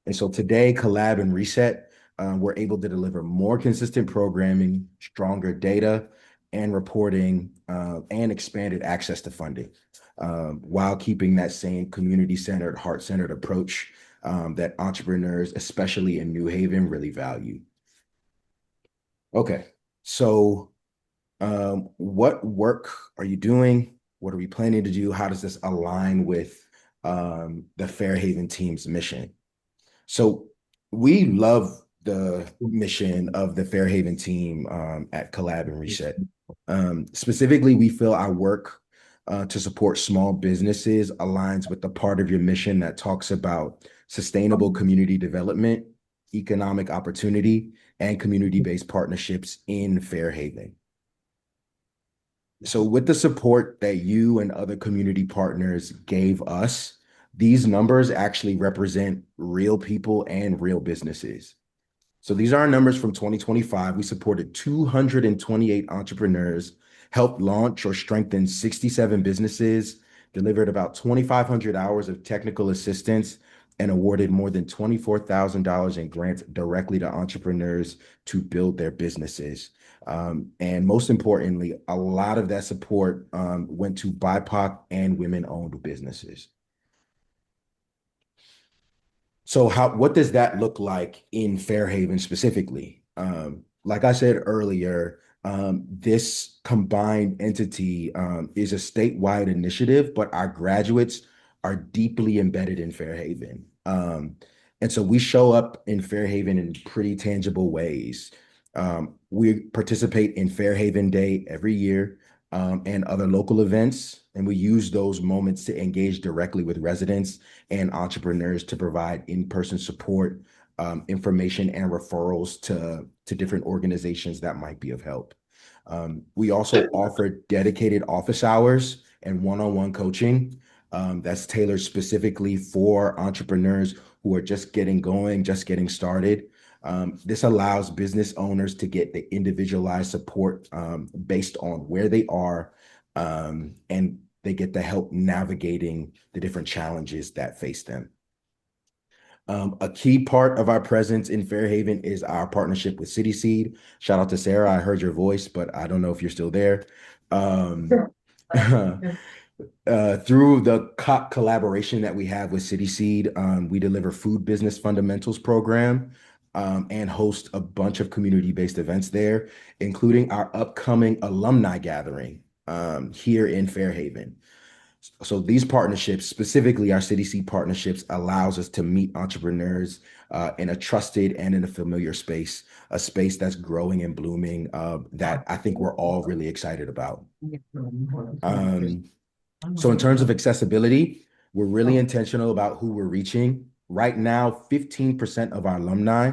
And so today, Collab and Reset were able to deliver more consistent programming, stronger data and reporting, and expanded access to funding, while keeping that same community-centered, heart-centered approach that entrepreneurs, especially in New Haven, really value. Okay, so what work are you doing? What are we planning to do? How does this align with the Fairhaven team's mission? So we love the mission of the Fairhaven team at Collab and Reset. Specifically, we feel our work to support small businesses aligns with the part of your mission that talks about sustainable community development, economic opportunity, and community-based partnerships in Fairhaven. So with the support that you and other community partners gave us, these numbers actually represent real people and real businesses. So these are our numbers from 2025. We supported 228 entrepreneurs, helped launch or strengthen 67 businesses, delivered about 2,500 hours of technical assistance, and awarded more than $24,000 in grants directly to entrepreneurs to build their businesses. And most importantly, a lot of that support went to BIPOC and women-owned businesses. So what does that look like in Fairhaven specifically? Like I said earlier, this combined entity is a statewide initiative, but our graduates are deeply embedded in Fairhaven. And so we show up in Fairhaven in pretty tangible ways. We participate in Fairhaven Day every year and other local events, and we use those moments to engage directly with residents and entrepreneurs to provide in-person support, information, and referrals to different organizations that might be of help. We also offer dedicated office hours and one-on-one coaching that's tailored specifically for entrepreneurs who are just getting going, just getting started. This allows business owners to get the individualized support based on where they are and they get the help navigating the different challenges that face them. A key part of our presence in Fairhaven is our partnership with City Seed. Shout out to Sarah. I heard your voice, but I don't know if you're still there. Through the collaboration that we have with City Seed, we deliver food business fundamentals program and host a bunch of community-based events there, including our upcoming alumni gathering here in Fairhaven. So these partnerships, specifically our City Seed partnerships, allows us to meet entrepreneurs in a trusted and in a familiar space, a space that's growing and blooming that I think we're all really excited about. So in terms of accessibility, we're really intentional about who we're reaching. Right now, 15% of our alumni,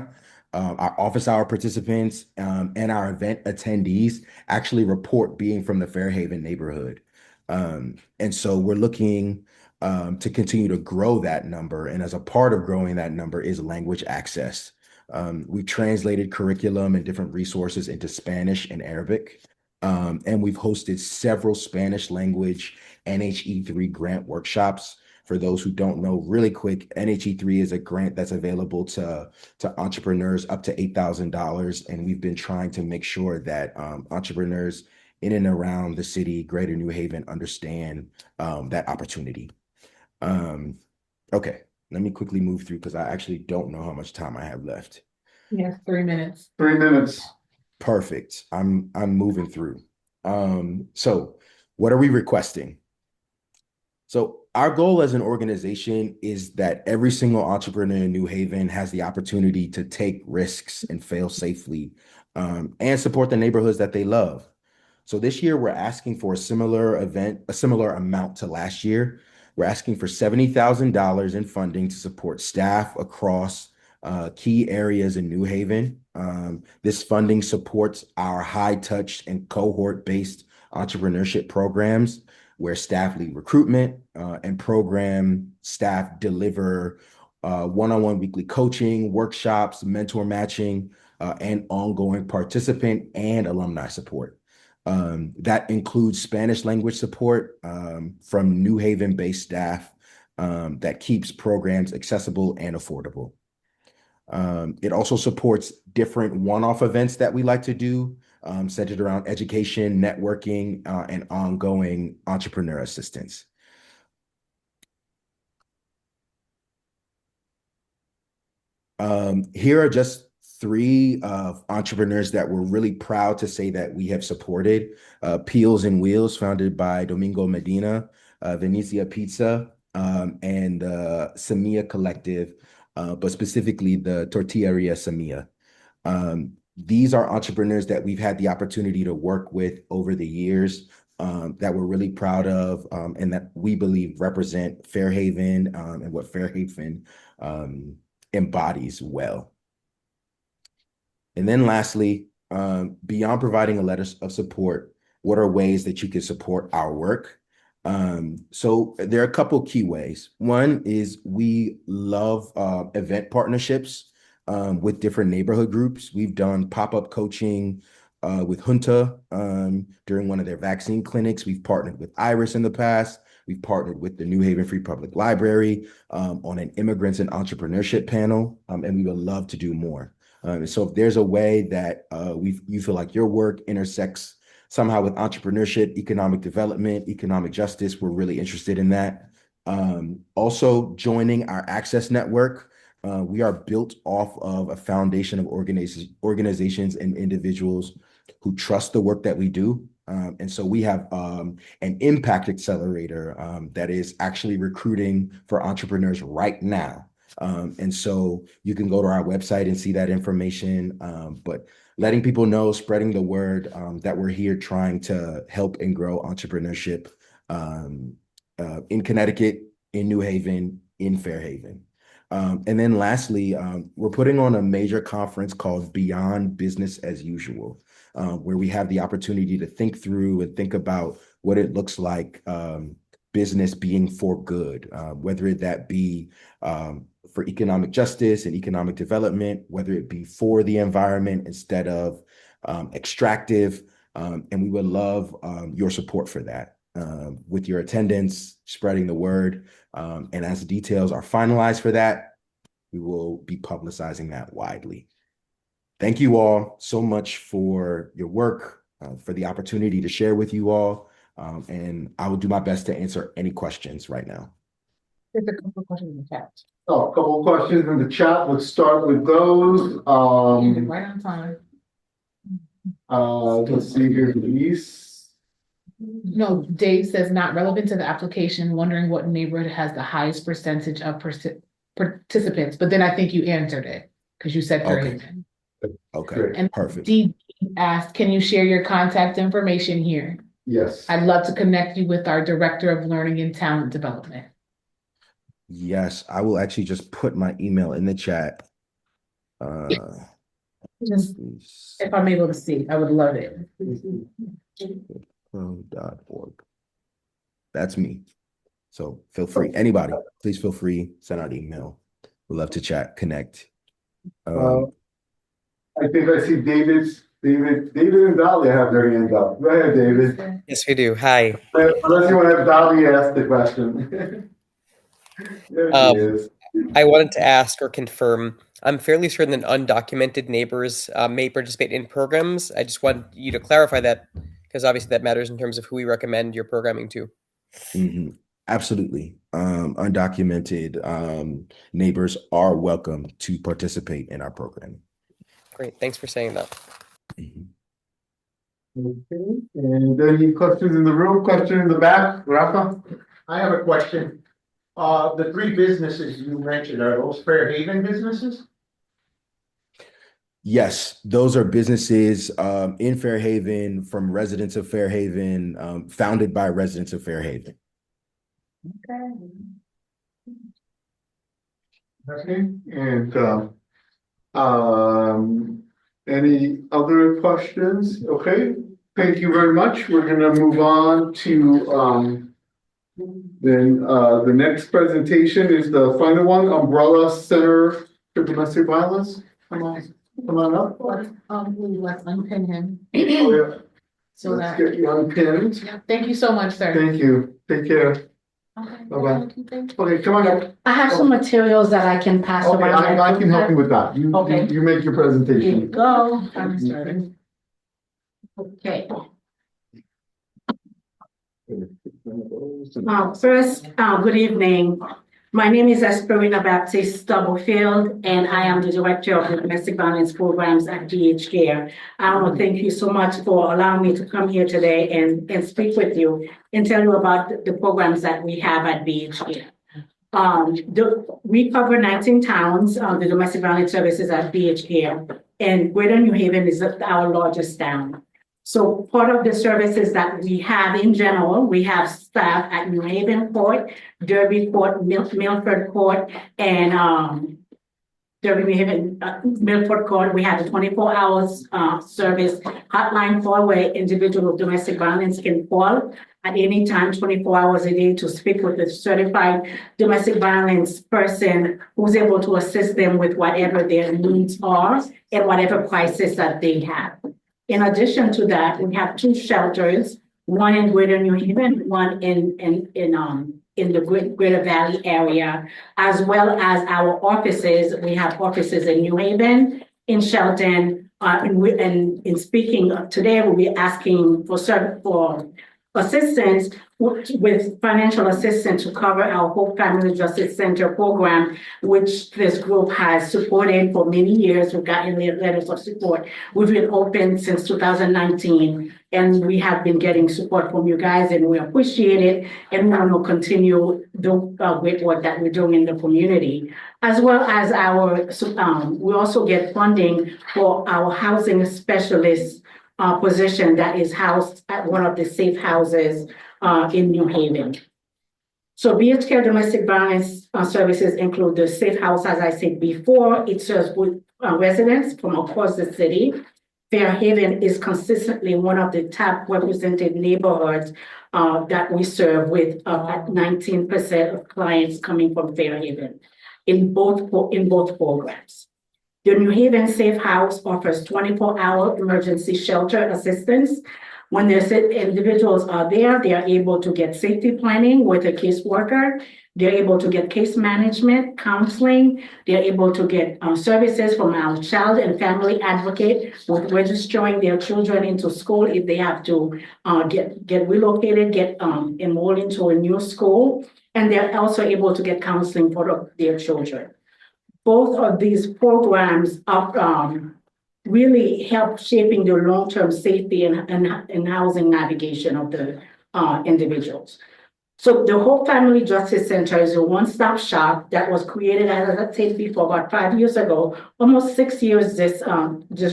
our office hour participants, and our event attendees actually report being from the Fairhaven neighborhood. And so we're looking to continue to grow that number. And as a part of growing that number is language access. We translated curriculum and different resources into Spanish and Arabic. And we've hosted several Spanish language NHE3 grant workshops. For those who don't know, really quick, NHE3 is a grant that's available to entrepreneurs up to $8,000. And we've been trying to make sure that entrepreneurs in and around the city, Greater New Haven, understand that opportunity. Okay, let me quickly move through because I actually don't know how much time I have left. Yes, 3 minutes. 3 minutes. Perfect. I'm moving through. So what are we requesting? So our goal as an organization is that every single entrepreneur in New Haven has the opportunity to take risks and fail safely and support the neighborhoods that they love. So this year we're asking for a similar amount to last year. We're asking for $70,000 in funding to support staff across key areas in New Haven. This funding supports our high touch and cohort-based entrepreneurship programs where staff lead recruitment and program staff deliver one-on-one weekly coaching, workshops, mentor matching, and ongoing participant and alumni support. That includes Spanish language support from New Haven-based staff that keeps programs accessible and affordable. It also supports different one-off events that we like to do, centered around education, networking, and ongoing entrepreneur assistance. Here are just 3 entrepreneurs that we're really proud to say that we have supported. Peels and Wheels, founded by Domingo Medina, Venezia Pizza, and Samia Collective, but specifically the Tortilleria Samia. These are entrepreneurs that we've had the opportunity to work with over the years that we're really proud of and that we believe represent Fairhaven and what Fairhaven embodies well. And then lastly, beyond providing a letter of support, what are ways that you can support our work? So there are a couple key ways. One is we love event partnerships with different neighborhood groups. We've done pop-up coaching with Junta during one of their vaccine clinics. We've partnered with Iris in the past. We've partnered with the New Haven Free Public Library on an immigrants and entrepreneurship panel, and we would love to do more. So if there's a way that you feel like your work intersects somehow with entrepreneurship, economic development, economic justice, we're really interested in that. Also joining our Access Network. We are built off of a foundation of organizations and individuals who trust the work that we do. And so we have an impact accelerator that is actually recruiting for entrepreneurs right now. And so you can go to our website and see that information, but letting people know, spreading the word that we're here trying to help and grow entrepreneurship in Connecticut, in New Haven, in Fairhaven. And then lastly, we're putting on a major conference called Beyond Business as Usual, where we have the opportunity to think through and think about what it looks like business being for good, whether that be for economic justice and economic development, whether it be for the environment instead of extractive. And we would love your support for that. with your attendance, spreading the word. And as the details are finalized for that, we will be publicizing that widely. Thank you all so much for your work, for the opportunity to share with you all. And I will do my best to answer any questions right now. There's a couple of questions in the chat. Oh, a couple of questions in the chat. Let's start with those. Right on time. Let's see here, Denise. No, Dave says not relevant to the application, wondering what neighborhood has the highest percentage of participants, but then I think you answered it because you said Fairhaven. Okay, And perfect. Dee asked, can you share your contact information here? Yes. I'd love to connect you with our Director of Learning and Talent Development. Yes, I will actually just put my email in the chat. Just if I'm able to see, I would love it. Pro.org. That's me. So feel free, anybody, please feel free, send out email. We'd love to chat, connect. I think I see David and Dahlia have their hand up. Go ahead, David. Yes, we do. Hi. Unless you want to have Dahlia ask the question. There she is. I wanted to ask or confirm, I'm fairly certain that undocumented neighbors may participate in programs. I just want you to clarify that because obviously that matters in terms of who we recommend your programming to. Mm-hmm. Absolutely. Undocumented neighbors are welcome to participate in our program. Great. Thanks for saying that. Okay. And any questions in the room? Question in the back, Rafa? I have a question. The three businesses you mentioned, are those Fairhaven businesses? Yes, those are businesses in Fairhaven from residents of Fairhaven, founded by residents of Fairhaven. Okay. And any other questions? Okay, thank you very much. We're gonna move on to the next presentation is the final one, Umbrella Center for Domestic Violence. Come on up. Let's unpin him. Oh, yeah. So Let's that, get you unpinned. yeah, thank you so much, sir. Thank you. Take care. Okay. Bye-bye. Okay, come on up. I have some materials that I can pass Okay, around. I can help you with that. Okay. You make your Here you presentation. go. I'm starting. Okay. First, good evening. My name is Esperina Baptist Stubblefield, and I am the Director of the Domestic Violence Programs at DH Care. I want to thank you so much for allowing me to come here today and speak with you and tell you about the programs that we have at DH Care. We cover 19 towns, the domestic violence services at DH Care, and Greater New Haven is our largest town. So part of the services that we have in general, we have staff at New Haven Court, Derby Court, Milford Court, and Derby, New Haven, Milford Court. We have a 24 hours service hotline call where individual with domestic violence can call at any time, 24 hours a day, to speak with a certified domestic violence person who's able to assist them with whatever their needs are and whatever crisis that they have. In addition to that, we have two shelters, one in Greater New Haven, one in the Greater Valley area, as well as our offices. We have offices in New Haven, in Shelton, and in speaking today, we'll be asking for assistance with financial assistance to cover our Hope Family Justice Center program, which this group has supported for many years. We've gotten letters of support. We've been open since 2019, and we have been getting support from you guys, and we appreciate it, and we want to continue the great work that we're doing in the community, as well as we also get funding for our housing specialist position that is housed at one of the safe houses in New Haven. So BH Care Domestic Violence Services include the safe house, as I said before. It serves residents from across the city. Fairhaven is consistently one of the top represented neighborhoods that we serve, with at 19% of clients coming from Fairhaven in both programs. The New Haven Safe House offers 24-hour emergency shelter assistance When there's individuals are there, they are able to get safety planning with a caseworker. They're able to get case management, counseling. They're able to get services from our child and family advocate with registering their children into school if they have to get relocated, get enrolled into a new school. And they're also able to get counseling for their children. Both of these programs really help shaping the long-term safety and housing navigation of the individuals. So the Whole Family Justice Center is a one-stop shop that was created, as I said before, about 5 years ago, almost 6 years this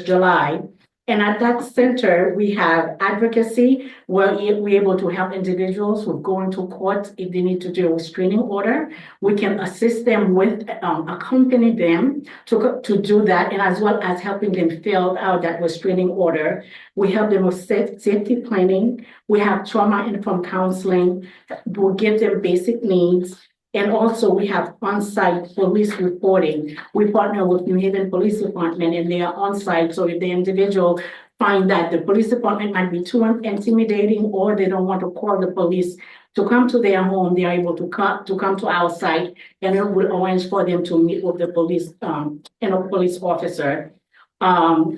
July. And at that center, we have advocacy where we're able to help individuals who go into court if they need to do a restraining order. We can assist them with, accompany them to do that, and as well as helping them fill out that restraining order. We help them with safety planning. We have trauma-informed counseling. We'll give them basic needs. And also we have on-site police reporting. We partner with New Haven Police Department and they are on-site. So if the individual find that the police department might be too intimidating or they don't want to call the police to come to their home, they are able to come to our site and it will arrange for them to meet with the police and a police officer.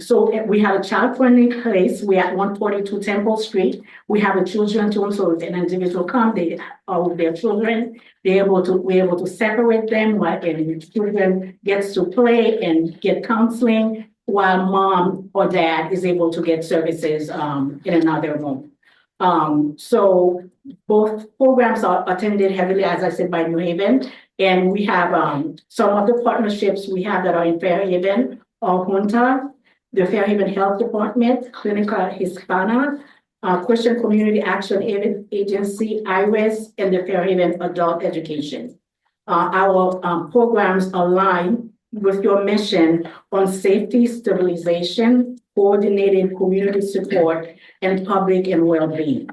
So we have a child-friendly place. We at 142 Temple Street. We have a children's room, so if an individual come, they are with their children. We're able to separate them while the children gets to play and get counseling, while mom or dad is able to get services in another room. So both programs are attended heavily, as I said, by New Haven, and we have some of the partnerships we have that are in Fairhaven. Junta, the Fairhaven Health Department, Clinica Hispana, Christian Community Action Agency, IRIS, and the Fairhaven Adult Education. Our programs align with your mission on safety, stabilization, coordinated community support, and public and well-being.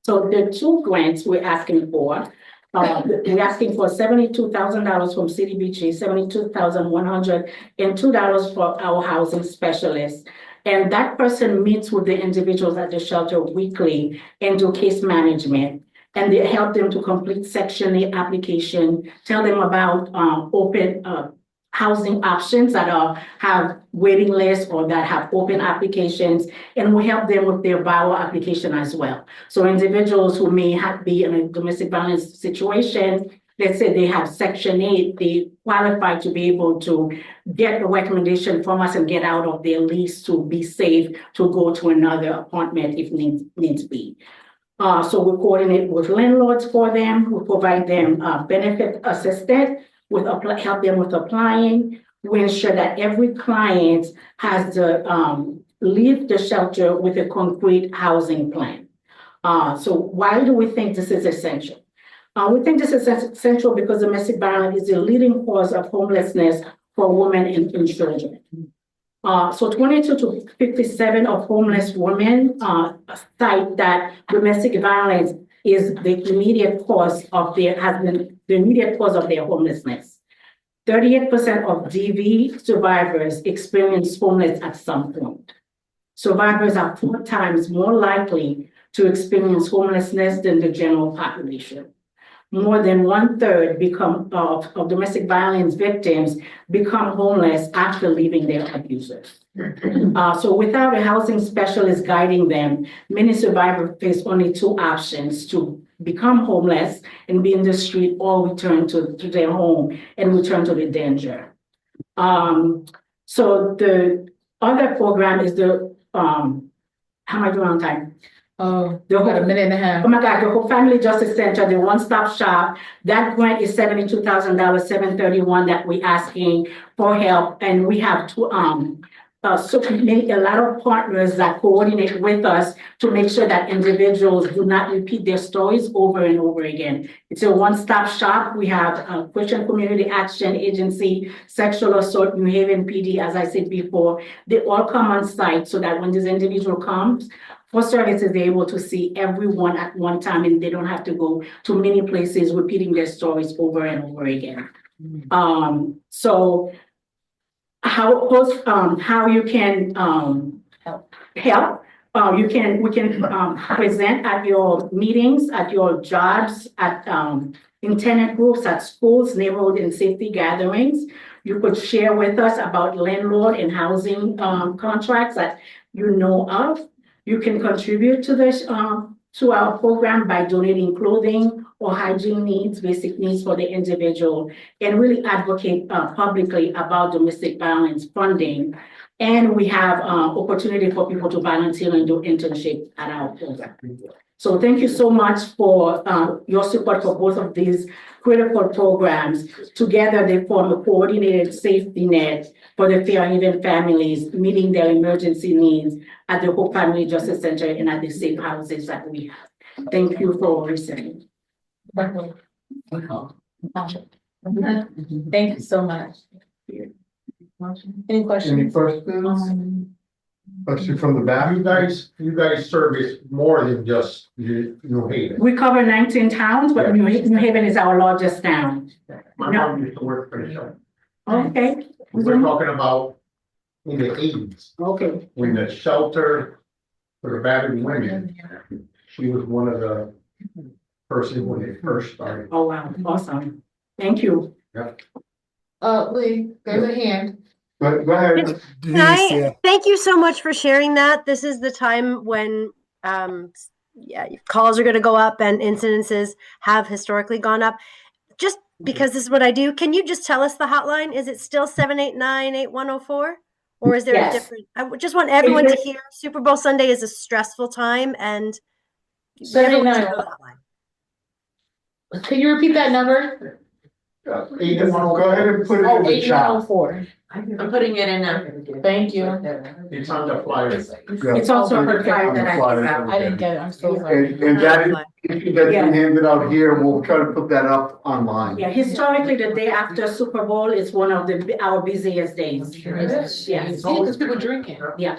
So the two grants we're asking for, we're asking for $72,000 from CDBG, $72,102 for our housing specialist. And that person meets with the individuals at the shelter weekly and do case management. And they help them to complete Section 8 application, tell them about open housing options that have waiting lists or that have open applications, and we help them with their VAWA application as well. So individuals who may be in a domestic violence situation, let's say they have Section 8, they qualify to be able to get a recommendation from us and get out of their lease to be safe to go to another apartment if needs be. So we coordinate with landlords for them, we provide them benefit assistance, help them with applying. We ensure that every client has to leave the shelter with a concrete housing plan. So why do we think this is essential? We think this is essential because domestic violence is the leading cause of homelessness for women and children. So 22 to 57 of homeless women cite that domestic violence is the immediate cause of their homelessness. 38% of DV survivors experience homelessness at some point. Survivors are 4 times more likely to experience homelessness than the general population. More than 1/3 of domestic violence victims become homeless after leaving their abusers. So without a housing specialist guiding them, many survivors face only 2 options: to become homeless and be in the street, or return to their home and return to the danger. So the other program is the, how am I doing on time? About a minute and a half. Oh my God, the Whole Family Justice Center, the one-stop shop, that grant is $72,000, $731 that we're asking for help. And we have a lot of partners that coordinate with us to make sure that individuals do not repeat their stories over and over again. It's a one-stop shop. We have Christian Community Action Agency, Sexual Assault, New Haven PD, as I said before. They all come on site so that when this individual comes for services, they're able to see everyone at one time and they don't have to go to many places repeating their stories over and over again. So how you can help. we can present at your meetings, at your jobs, at internet groups, at schools, neighborhood and safety gatherings. You could share with us about landlord and housing contracts that you know of. You can contribute to this to our program by donating clothing or hygiene needs, basic needs for the individual, and really advocate publicly about domestic violence funding. And we have opportunity for people to volunteer and do internship at our program. So thank you so much for your support for both of these critical programs. Together, they form a coordinated safety net for the Fairhaven families, meeting their emergency needs at the Hope Family Justice Center and at the safe houses that we have. Thank you for listening. Thank you so much. Any questions? Any questions? Question from the back? You guys service more than just New Haven. We cover 19 towns, but New Haven is our largest town. My mom used to work for the shelter. Okay. We're talking about in the 80s. Okay. When the shelter for the battered women, she was one of the persons when they first started. Oh, wow. Awesome. Thank you. Yep. Lee, there's a hand. Go ahead. Thank you so much for sharing that. This is the time when calls are going to go up and incidences have historically gone up. Just because this is what I do, can you just tell us the hotline? Is it still 789-8104? Or is there a different? I just want everyone to hear Super Bowl Sunday is a stressful time and 79. Can you repeat that number? Go ahead and put it in the chat. 8104. I'm putting it in now. Thank you. It's on the flyer. It's also her flyer that I didn't get it. I'm so sorry. And that information that's been handed out here, we'll try to put that up online. Yeah, historically, the day after Super Bowl is one of our busiest days. Yes. Because people drinking. Yeah.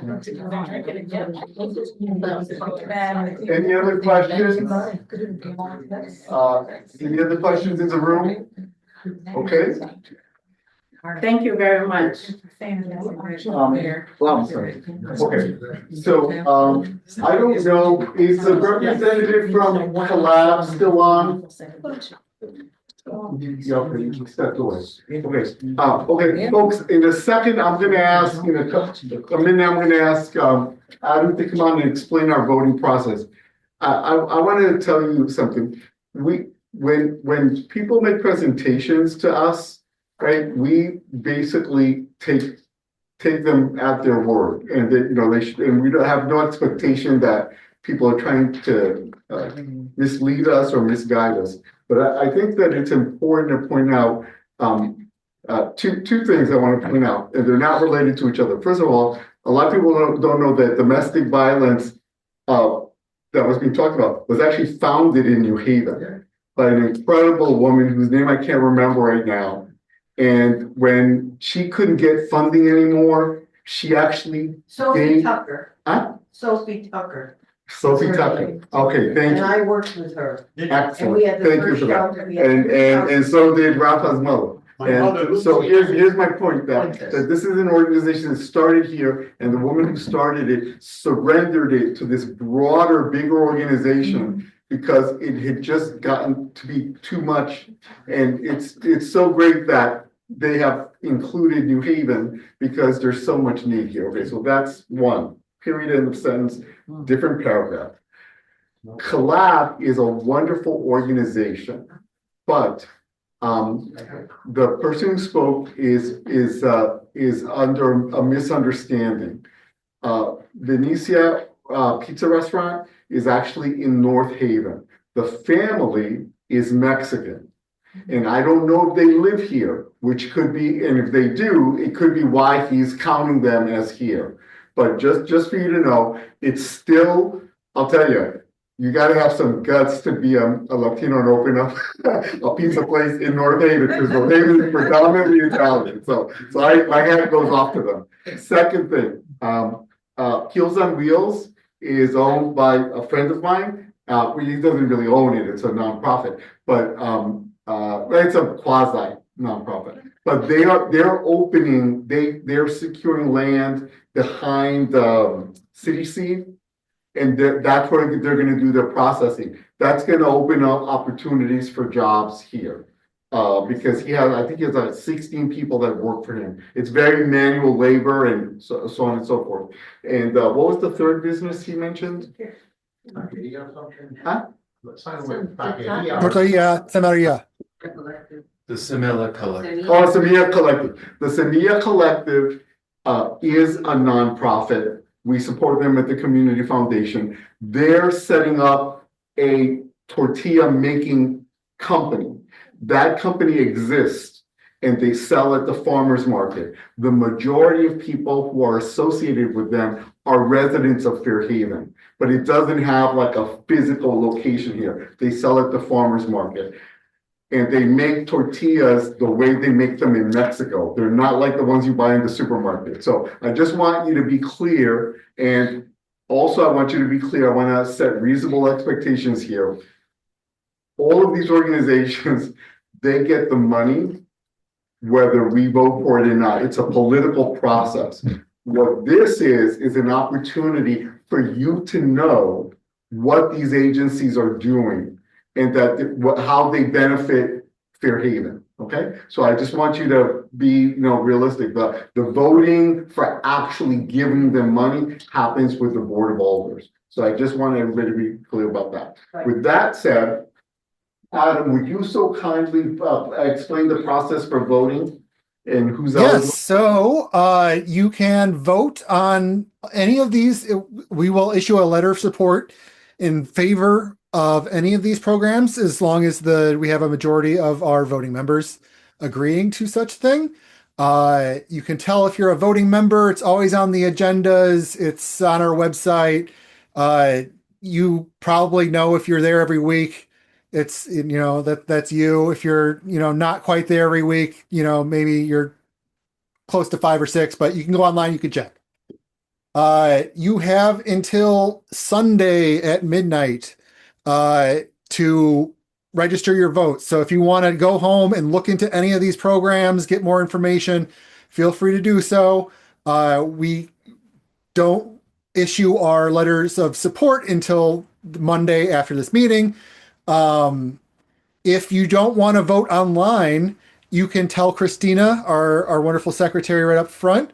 Any other questions? Any other questions in the room? Okay. Thank you very much. Well, I'm sorry. Okay, so, I don't know, is the representative from Collab still on? Yeah, okay, you stepped away. Okay, okay, folks, in a second, I'm gonna ask, a minute, I'm gonna ask, Adam to come on and explain our voting process. I wanna tell you something. When people make presentations to us, right, we basically take them at their word, and that, they should, and we don't have no expectation that people are trying to mislead us or misguide us. But I think that it's important to point out two things I want to point out, and they're not related to each other. First of all, a lot of people don't know that domestic violence that was being talked about was actually founded in New Haven by an incredible woman whose name I can't remember right now. And when she couldn't get funding anymore, she actually Sophie Tucker. Huh? Sophie Tucker. Sophie Tucker. Okay, thank And you. I worked with her. And Excellent. we had the Thank you first for that. shelter. We had the And so did Rafa's mother. My mother And was so so here's my point, that this is an organization that started here, and the woman who started it surrendered it to this broader, bigger organization because it had just gotten to be too much. And it's so great that they have included New Haven because there's so much need here. Okay, so that's one, period, end of sentence, different paragraph. Collab is a wonderful organization, but the person who spoke is under a misunderstanding. Venetia Pizza Restaurant is actually in North Haven. The family is Mexican. And I don't know if they live here, which could be, and if they do, it could be why he's counting them as here. But just for you to know, it's still, I'll tell you, you gotta have some guts to be a Latino and open up a pizza place in North Haven, because North Haven is predominantly Italian. So my hat goes off to them. Second thing, Heels on Wheels is owned by a friend of mine. He doesn't really own it, it's a nonprofit, but it's a quasi nonprofit. But they're opening, they're securing land behind City Seed. And that's where they're gonna do their processing. That's gonna open up opportunities for jobs here. Because I think he has like 16 people that work for him. It's very manual labor and so on and so forth. And what was the third business he mentioned? Huh? Tortilla, Samaria. The Semilla Collective. Oh, Semilla Collective. The Semilla Collective is a nonprofit. We support them at the Community Foundation. They're setting up a tortilla making company. That company exists and they sell at the farmers market. The majority of people who are associated with them are residents of Fairhaven, but it doesn't have like a physical location here. They sell at the farmers market. And they make tortillas the way they make them in Mexico. They're not like the ones you buy in the supermarket. So I just want you to be clear. And also I want you to be clear. I want to set reasonable expectations here. All of these organizations, they get the money, whether we vote for it or not. It's a political process. What this is an opportunity for you to know what these agencies are doing and how they benefit Fairhaven. Okay, so I just want you to be realistic. The voting for actually giving them money happens with the Board of Alders. So I just want everybody to be clear about that. Right. With that said, Adam, would you so kindly explain the process for voting and who's eligible? Yes, so you can vote on any of these. We will issue a letter of support in favor of any of these programs as long as we have a majority of our voting members agreeing to such thing. You can tell if you're a voting member. It's always on the agendas. It's on our website. You probably know if you're there every week. It's that's you. If you're not quite there every week, maybe you're close to 5 or 6, but you can go online. You can check. You have until Sunday at midnight to register your vote. So if you want to go home and look into any of these programs, get more information, feel free to do so. We don't issue our letters of support until Monday after this meeting. If you don't want to vote online, you can tell Christina, our wonderful secretary right up front.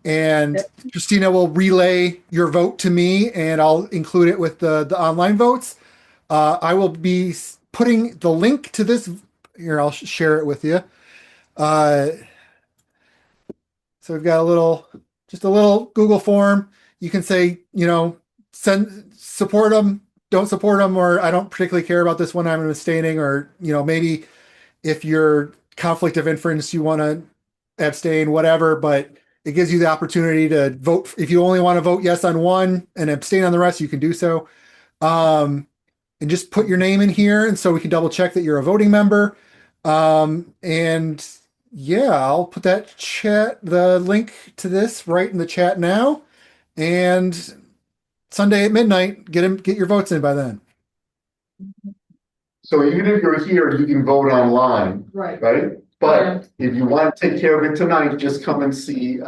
And Christina will relay your vote to me and I'll include it with the online votes. I will be putting the link to this here. I'll share it with you. So we've got just a little Google form. You can say, support them, don't support them, or I don't particularly care about this one. I'm abstaining, or, maybe if you're conflict of interest, you want to abstain, whatever, but it gives you the opportunity to vote. If you only want to vote yes on one and abstain on the rest, you can do so. And just put your name in here, and so we can double check that you're a voting member. And yeah, I'll put the link to this right in the chat now. And Sunday at midnight, get your votes in by then. So even if you're here, you can vote online, right? But if you want to take care of it tonight, just come and see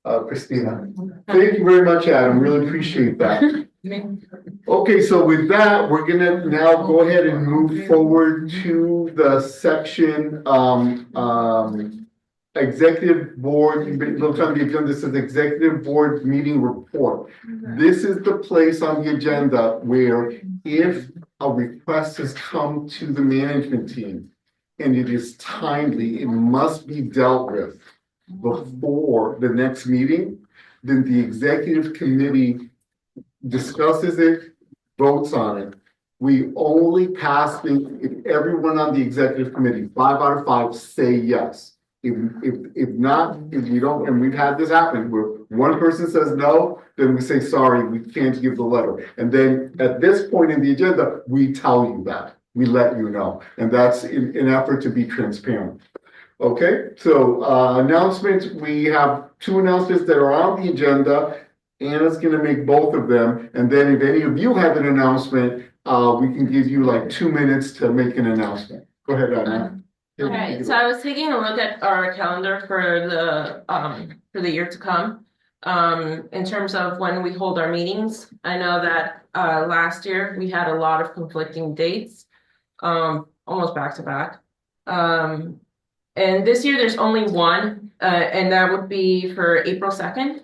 Christina. Thank you very much, Adam. Really appreciate that. Okay, so with that, we're gonna now go ahead and move forward to the section executive board. Look on the agenda. This is executive board meeting report. This is the place on the agenda where if a request has come to the management team and it is timely, it must be dealt with before the next meeting, then the executive committee discusses it, votes on it. We only pass things if everyone on the executive committee, 5 out of 5, say yes. If not, if we don't, and we've had this happen where one person says no, then we say, sorry, we can't give the letter. And then at this point in the agenda, we tell you that, we let you know. And that's in an effort to be transparent. Okay, so announcements, we have 2 announcements that are on the agenda. Anna's gonna make both of them. And then if any of you have an announcement, we can give you like 2 minutes to make an announcement. Go ahead, Anna. Alright, so I was taking a look at our calendar for the year to come. in terms of when we hold our meetings. I know that last year we had a lot of conflicting dates, almost back to back. And this year there's only one, and that would be for April 2nd.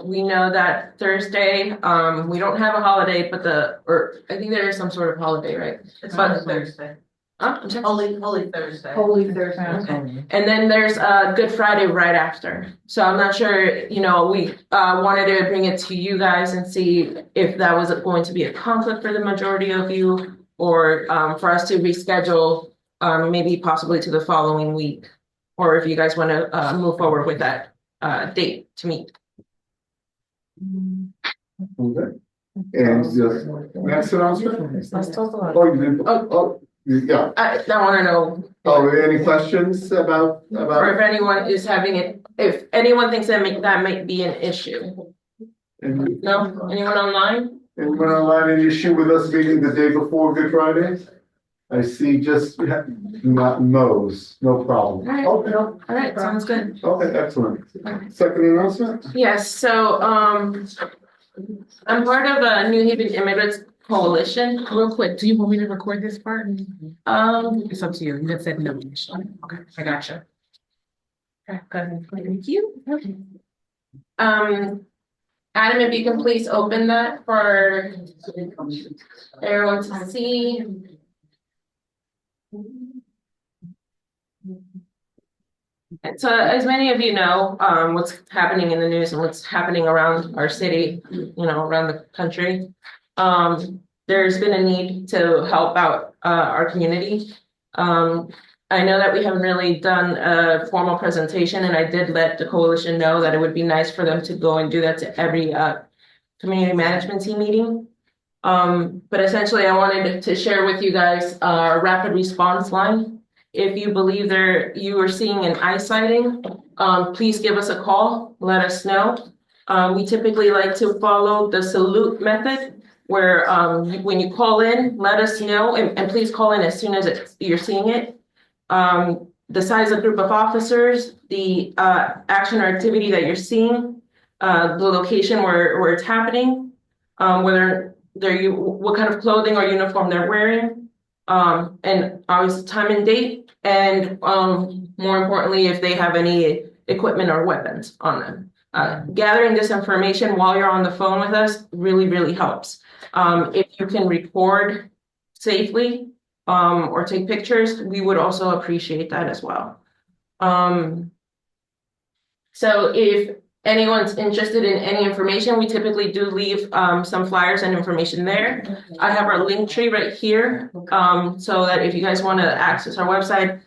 We know that Thursday, we don't have a holiday, but I think there is some sort of holiday, right? But Thursday. I'm sorry? Holy Thursday. Holy Thursday. Okay. And then there's Good Friday right after. So I'm not sure, we wanted to bring it to you guys and see if that was going to be a conflict for the majority of you, or for us to reschedule maybe possibly to the following week, or if you guys want to move forward with that date to meet. Okay. And just next announcement? Oh, you did. Yeah. I want to know. Oh, any questions about? Or if anyone is having it, if anyone thinks that might be an issue. No? Anyone online? Anyone online, an issue with us meeting the day before Good Friday? I see just not no's, no problem. All right, sounds good. Okay, excellent. Second announcement? Yes, so I'm part of a New Haven Immigrants Coalition. Real quick, do you want me to record this part? It's up to you. You just said no. Okay, I gotcha. Okay, go ahead. Thank you. Adam, if you can please open that for everyone to see. And so as many of you know, what's happening in the news and what's happening around our city, around the country, there's been a need to help out our community. I know that we haven't really done a formal presentation, and I did let the coalition know that it would be nice for them to go and do that to every community management team meeting. But essentially, I wanted to share with you guys our rapid response line. If you believe you are seeing an ICE sighting, please give us a call, let us know. We typically like to follow the salute method, where when you call in, let us know, and please call in as soon as you're seeing it. The size of group of officers, the action or activity that you're seeing, the location where it's happening, whether what kind of clothing or uniform they're wearing, and obviously time and date, and more importantly, if they have any equipment or weapons on them. Gathering this information while you're on the phone with us really, really helps. If you can record safely or take pictures, we would also appreciate that as well. So if anyone's interested in any information, we typically do leave some flyers and information there. I have our link tree right here, so that if you guys want to access our website,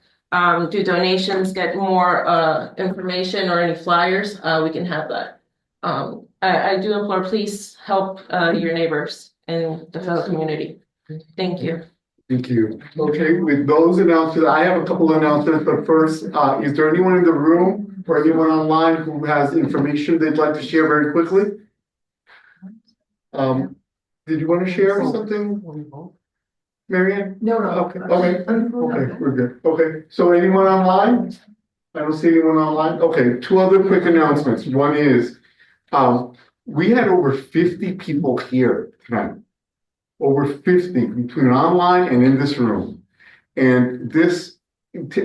do donations, get more information or any flyers, we can have that. I do implore, please help your neighbors and the fellow community. Thank you. Thank you. Okay, with those announcements, I have a couple of announcements, but first, is there anyone in the room or anyone online who has information they'd like to share very quickly? Did you want to share something, Marianne? No. Okay, we're good. Okay, so anyone online? I don't see anyone online. Okay, two other quick announcements. One is, we had over 50 people here tonight. Over 50 between online and in this room. And this,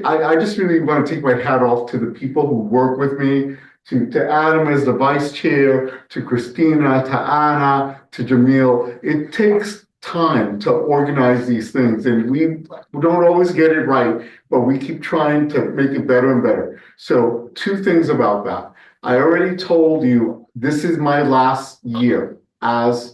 I just really want to take my hat off to the people who work with me, to Adam as the vice chair, to Christina, to Anna, to Jamil. It takes time to organize these things, and we don't always get it right, but we keep trying to make it better and better. So two things about that. I already told you, this is my last year as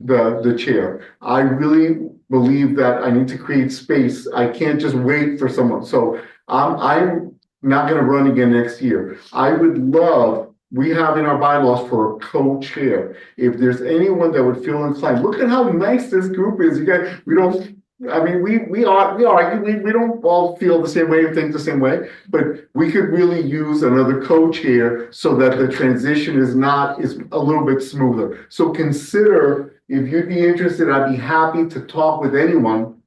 the chair. I really believe that I need to create space. I can't just wait for someone. So I'm not going to run again next year. I would love, we have in our bylaws for a co-chair. If there's anyone that would feel inclined, look at how nice this group is. You guys, we argue, we don't all feel the same way and think the same way, but we could really use another co-chair so that the transition is a little bit smoother. So consider, if you'd be interested, I'd be happy to talk with anyone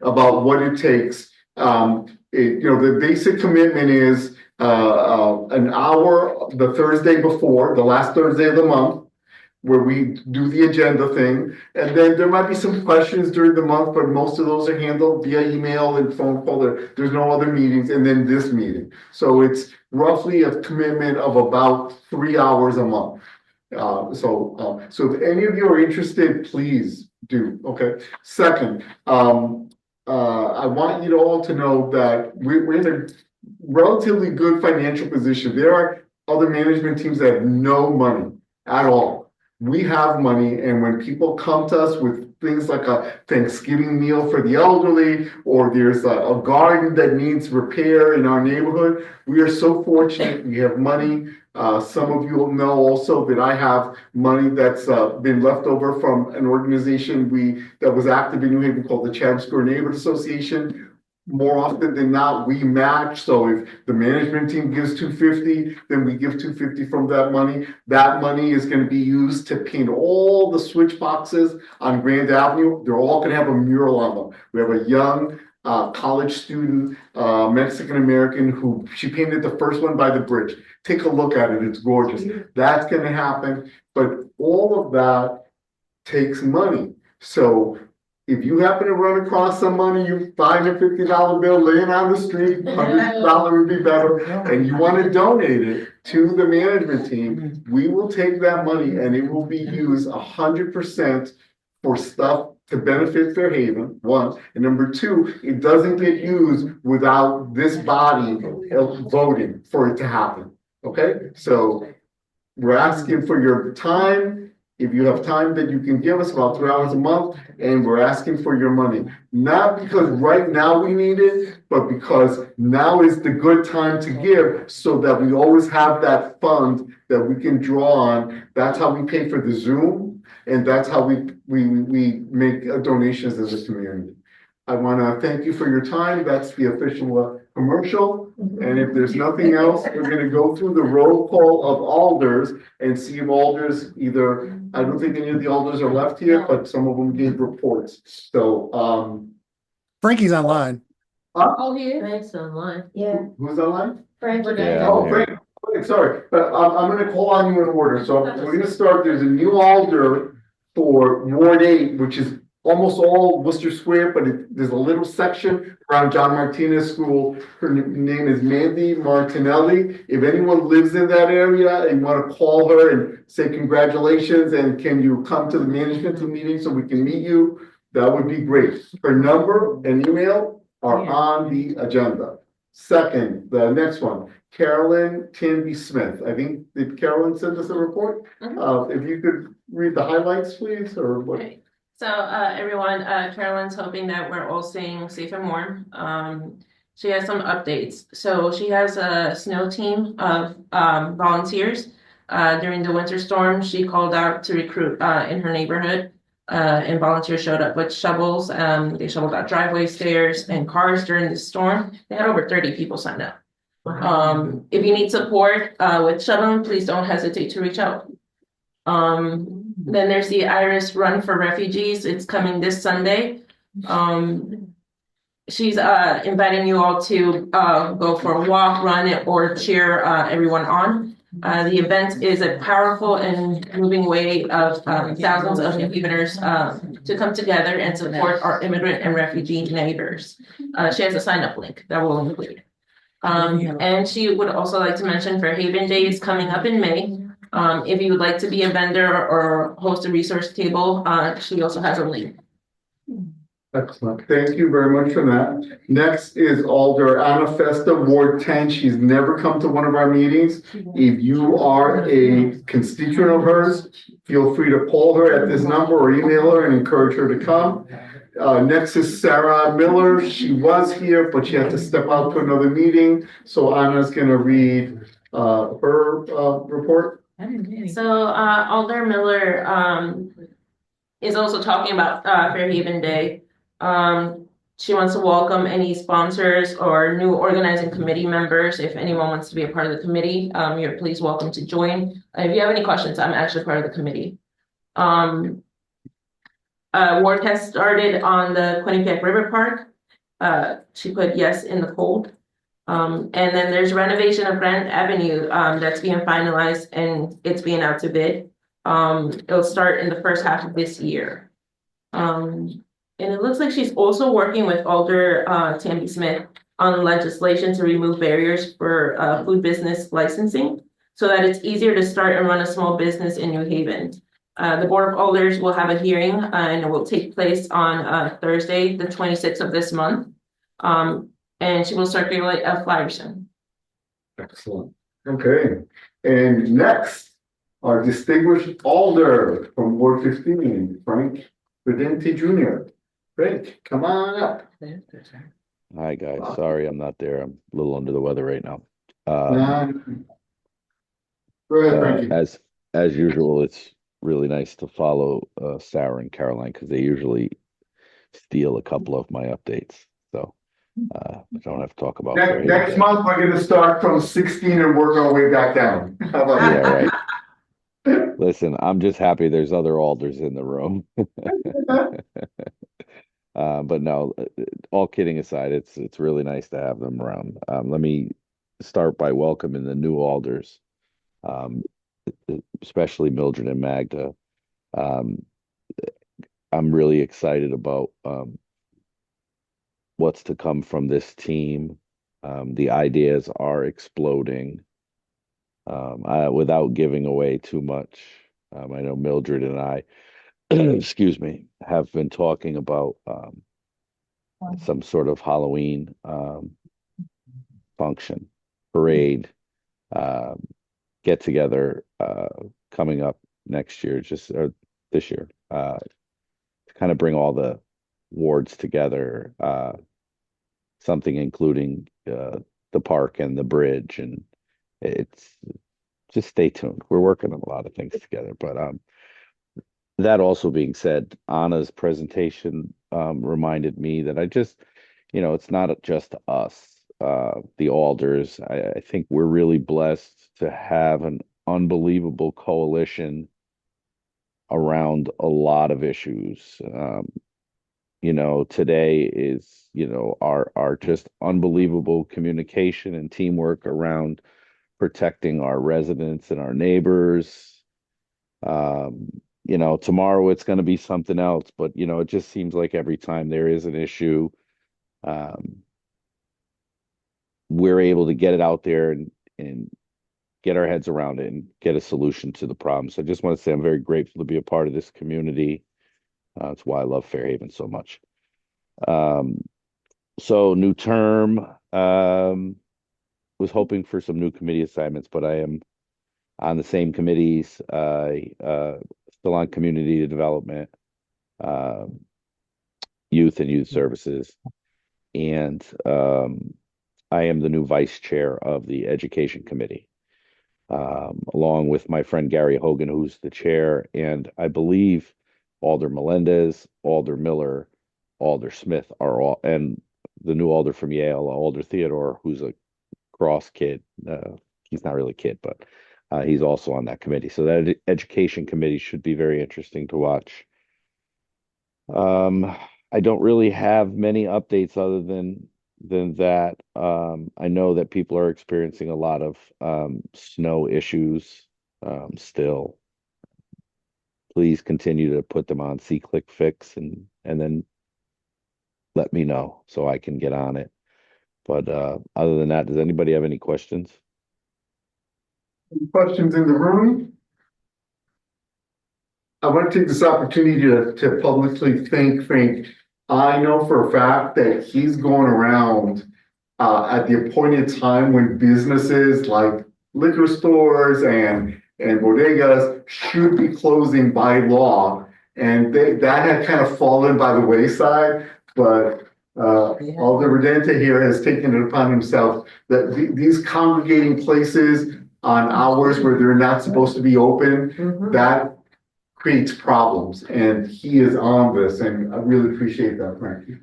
about what it takes. The basic commitment is an hour the Thursday before, the last Thursday of the month, where we do the agenda thing. And then there might be some questions during the month, but most of those are handled via email and phone call. There's no other meetings, and then this meeting. So it's roughly a commitment of about 3 hours a month. So if any of you are interested, please do, okay? Second, I want you to all to know that we're in a relatively good financial position. There are other management teams that have no money at all. We have money, and when people come to us with things like a Thanksgiving meal for the elderly, or there's a garden that needs repair in our neighborhood, we are so fortunate we have money. Some of you will know also that I have money that's been left over from an organization that was active in New Haven called the Chatham Square Neighborhood Association. More often than not, we match. So if the management team gives $250, then we give $250 from that money. That money is going to be used to paint all the switch boxes on Grand Avenue. They're all going to have a mural on them. We have a young college student, Mexican American, who she painted the first one by the bridge. Take a look at it. It's gorgeous. That's going to happen. But all of that takes money. So if you happen to run across some money, you find a $50 bill laying on the street, $100 would be better, and you want to donate it to the management team, we will take that money and it will be used 100% for stuff to benefit Fairhaven, one. And number two, it doesn't get used without this body voting for it to happen. Okay? So we're asking for your time. If you have time that you can give us about 3 hours a month, and we're asking for your money, not because right now we need it, but because now is the good time to give so that we always have that fund that we can draw on. That's how we pay for the Zoom, and that's how we make donations as a community. I want to thank you for your time. That's the official commercial. And if there's nothing else, we're going to go through the roll call of alders and see if alders either, I don't think any of the alders are left here, but some of them gave reports. So, Frankie's online. Oh, he is? Frank's online. Yeah. Who's online? Frank. Yeah, Oh, I'm Frank. here. Okay, sorry, but I'm going to call on you in order. So we're going to start. There's a new alder for Ward 8, which is almost all Worcester Square, but there's a little section around John Martinez School. Her name is Mandy Martinelli. If anyone lives in that area and you want to call her and say congratulations and can you come to the management team meeting so we can meet you, that would be great. Her number and email are on the agenda. Second, the next one, Carolyn Tanby Smith. I think, did Carolyn send us a report? If you could read the highlights, please, or what? Okay. So everyone, Carolyn's hoping that we're all staying safe and warm. She has some updates. So she has a snow team of volunteers. During the winter storm, she called out to recruit in her neighborhood, and volunteers showed up with shovels. They shoveled out driveways, stairs, and cars during the storm. They had over 30 people signed up. If you need support with shoveling, please don't hesitate to reach out. Then there's the Iris Run for Refugees. It's coming this Sunday. She's inviting you all to go for a walk, run it, or cheer everyone on. The event is a powerful and moving way of thousands of New Haveners to come together and support our immigrant and refugee neighbors. She has a sign-up link that will include. And she would also like to mention Fairhaven Day is coming up in May. If you would like to be a vendor or host a resource table, she also has a link. Excellent. Thank you very much for that. Next is Alder Anna Festa, Ward 10. She's never come to one of our meetings. If you are a constituent of hers, feel free to call her at this number or email her and encourage her to come. Next is Sarah Miller. She was here, but she had to step out to another meeting. So Anna's going to read her report. So Alder Miller is also talking about Fairhaven Day. She wants to welcome any sponsors or new organizing committee members. If anyone wants to be a part of the committee, you're please welcome to join. If you have any questions, I'm actually part of the committee. Work has started on the Quinnipiac River Park. She put yes in the cold. And then there's renovation of Grand Avenue, that's being finalized and it's being out to bid. It'll start in the first half of this year. And it looks like she's also working with Alder Tammy Smith on legislation to remove barriers for food business licensing so that it's easier to start and run a small business in New Haven. The Board of Alders will have a hearing and it will take place on Thursday, the 26th of this month. And she will circulate a flyer soon. Excellent. Okay. And next, our distinguished alder from Ward 15, Frank Vedenti Jr. Frank, come on up. Hi, guys. Sorry I'm not there. I'm a little under the weather right now. Go ahead, Frankie. As usual, it's really nice to follow Sarah and Caroline because they usually steal a couple of my updates. So I don't have to talk about next month. We're going to start from 16 and work our way back down. How about yeah, right. Listen, I'm just happy there's other alders in the room. But no, all kidding aside, it's really nice to have them around. Let me start by welcoming the new alders, especially Mildred and Magda. I'm really excited about what's to come from this team. The ideas are exploding. Without giving away too much, I know Mildred and I, excuse me, have been talking about some sort of Halloween function, parade, get together coming up next year, or this year, to kind of bring all the wards together, something including the park and the bridge, and it's just stay tuned. We're working on a lot of things together, but that also being said, Anna's presentation reminded me that it's not just us, the alders. I think we're really blessed to have an unbelievable coalition around a lot of issues. Today is, our just unbelievable communication and teamwork around protecting our residents and our neighbors. Tomorrow it's going to be something else, but it just seems like every time there is an issue, we're able to get it out there and get our heads around it and get a solution to the problem. So I just want to say I'm very grateful to be a part of this community. That's why I love Fairhaven so much. So new term, was hoping for some new committee assignments, but I am on the same committees, still on community development, youth and youth services. And I am the new vice chair of the education committee, along with my friend Gary Hogan, who's the chair. And I believe Alder Melendez, Alder Miller, Alder Smith are all, and the new alder from Yale, Alder Theodore, who's a cross kid. He's not really a kid, but he's also on that committee. So that education committee should be very interesting to watch. I don't really have many updates other than that. I know that people are experiencing a lot of snow issues still. Please continue to put them on C-Click Fix and then let me know so I can get on it. But other than that, does anybody have any questions? Any questions in the room? I want to take this opportunity to publicly thank Frank. I know for a fact that he's going around at the appointed time when businesses like liquor stores and bodegas should be closing by law. And that had kind of fallen by the wayside, but Alder Redente here has taken it upon himself that these congregating places on hours where they're not supposed to be open, that creates problems, and he is on this, and I really appreciate that, Frankie.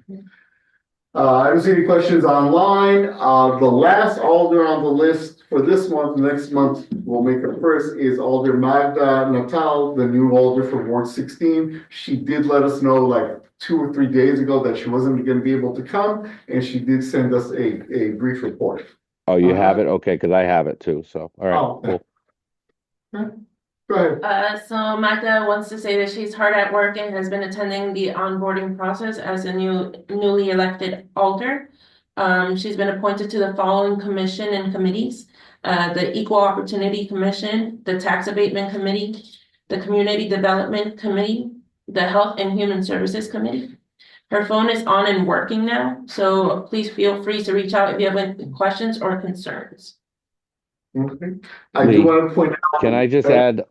I don't see any questions online. The last alder on the list for this month, next month, we'll make it first, is Alder Magda Natal, the new alder for Ward 16. She did let us know like 2 or 3 days ago that she wasn't gonna be able to come, and she did send us a brief report. Oh, you have it? Okay, because I have it too. So, all right, Oh, cool. Go ahead. So Magda wants to say that she's hard at work and has been attending the onboarding process as a newly elected alder. She's been appointed to the following commission and committees: the Equal Opportunity Commission, the Tax Abatement Committee, the Community Development Committee, the Health and Human Services Committee. Her phone is on and working now, so please feel free to reach out if you have any questions or concerns. Okay. I do want to point out. Can I just add,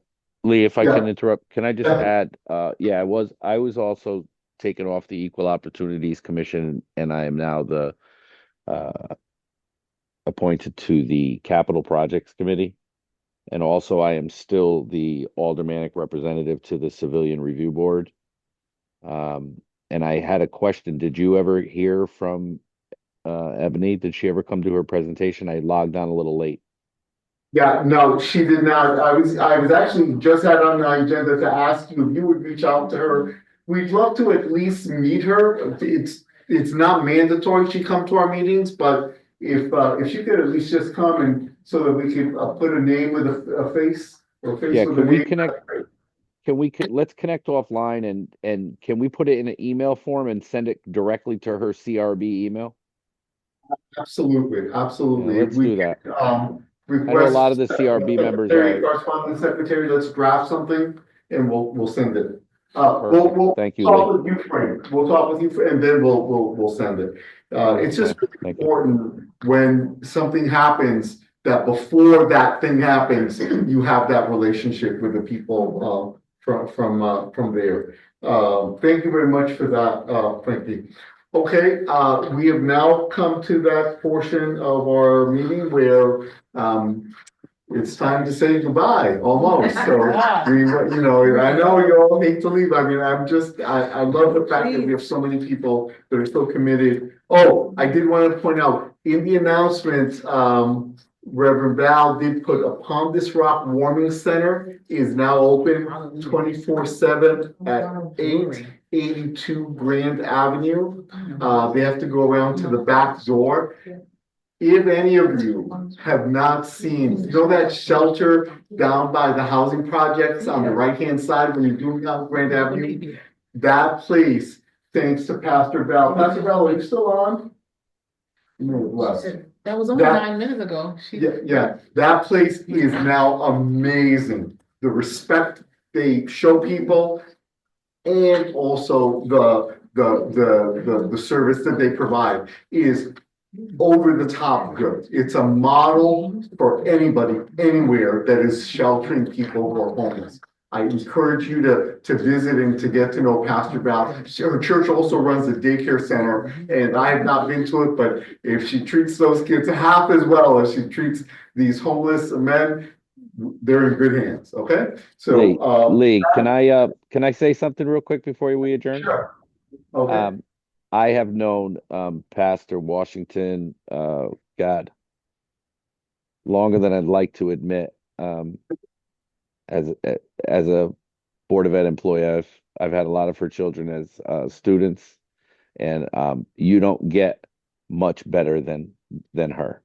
Lee, if I Yeah. can interrupt, can I just Yeah. add, I was also taken off the Equal Opportunities Commission, and I am now the appointed to the Capital Projects Committee. And also I am still the aldermanic representative to the Civilian Review Board. And I had a question. Did you ever hear from Ebony? Did she ever come to her presentation? I logged on a little late. Yeah, no, she did not. I was actually just had on my agenda to ask you if you would reach out to her. We'd love to at least meet her. It's not mandatory she come to our meetings, but if she could at least just come and so that we could put a name with a face or face Yeah, with a can we name. connect? Let's connect offline and can we put it in an email form and send it directly to her CRB email? Absolutely, absolutely. Yeah, let's do that. I know a Request lot of the CRB members secretary, are. correspondence secretary, let's draft something and we'll send it. Perfect. We'll Thank you, talk Lee. with you, Frank. We'll talk with you and then we'll send it. It's just Okay, really important when something happens that before that thing happens, you have that relationship with the people from there. Thank you very much for that, Frankie. Okay, we have now come to that portion of our meeting where it's time to say goodbye, almost. So we, I know you all hate to leave. I mean, I love the fact that we have so many people that are so committed. Oh, I did want to point out in the announcement, Reverend Val did put Upon This Rock Warming Center is now open 24/7 at 882 Grand Avenue. They have to go around to the back door. If any of you have not seen, you know that shelter down by the housing projects on the right-hand side when you're doing down Grand Avenue? That place, thanks to Pastor Val. Pastor Val, are you still on? No, That was only 9 minutes ago. Yeah, that place is now amazing. The respect they show people and also the service that they provide is over the top good. It's a model for anybody, anywhere that is sheltering people who are homeless. I encourage you to visit and to get to know Pastor Val. Her church also runs a daycare center, and I have not been to it, but if she treats those kids half as well as she treats these homeless men, they're in good hands. Okay, so Lee, can I say something real quick before we adjourn? Sure. Okay. I have known Pastor Washington, God, longer than I'd like to admit. As a Board of Ed employee, I've had a lot of her children as students, and you don't get much better than her.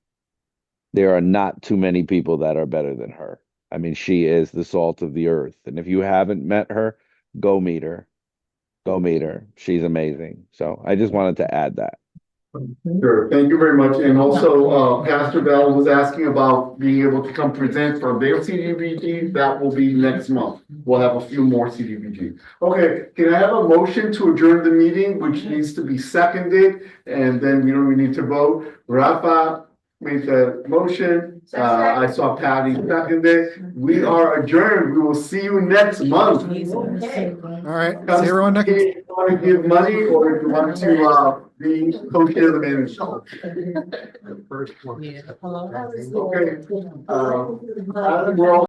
There are not too many people that are better than her. I mean, she is the salt of the earth, and if you haven't met her, go meet her. Go meet her. She's amazing. So I just wanted to add that. Sure, thank you very much. And also, Pastor Bell was asking about being able to come present for their CDBG. That will be next month. We'll have a few more CDBG. Okay, can I have a motion to adjourn the meeting, which needs to be seconded, and then we don't need to vote. Rafa made the motion. I saw Patty seconded. We are adjourned. We will see you next month. All right. See everyone next. If you want to give money or if you want to be co-chair of the manager. Yeah. Okay. We're all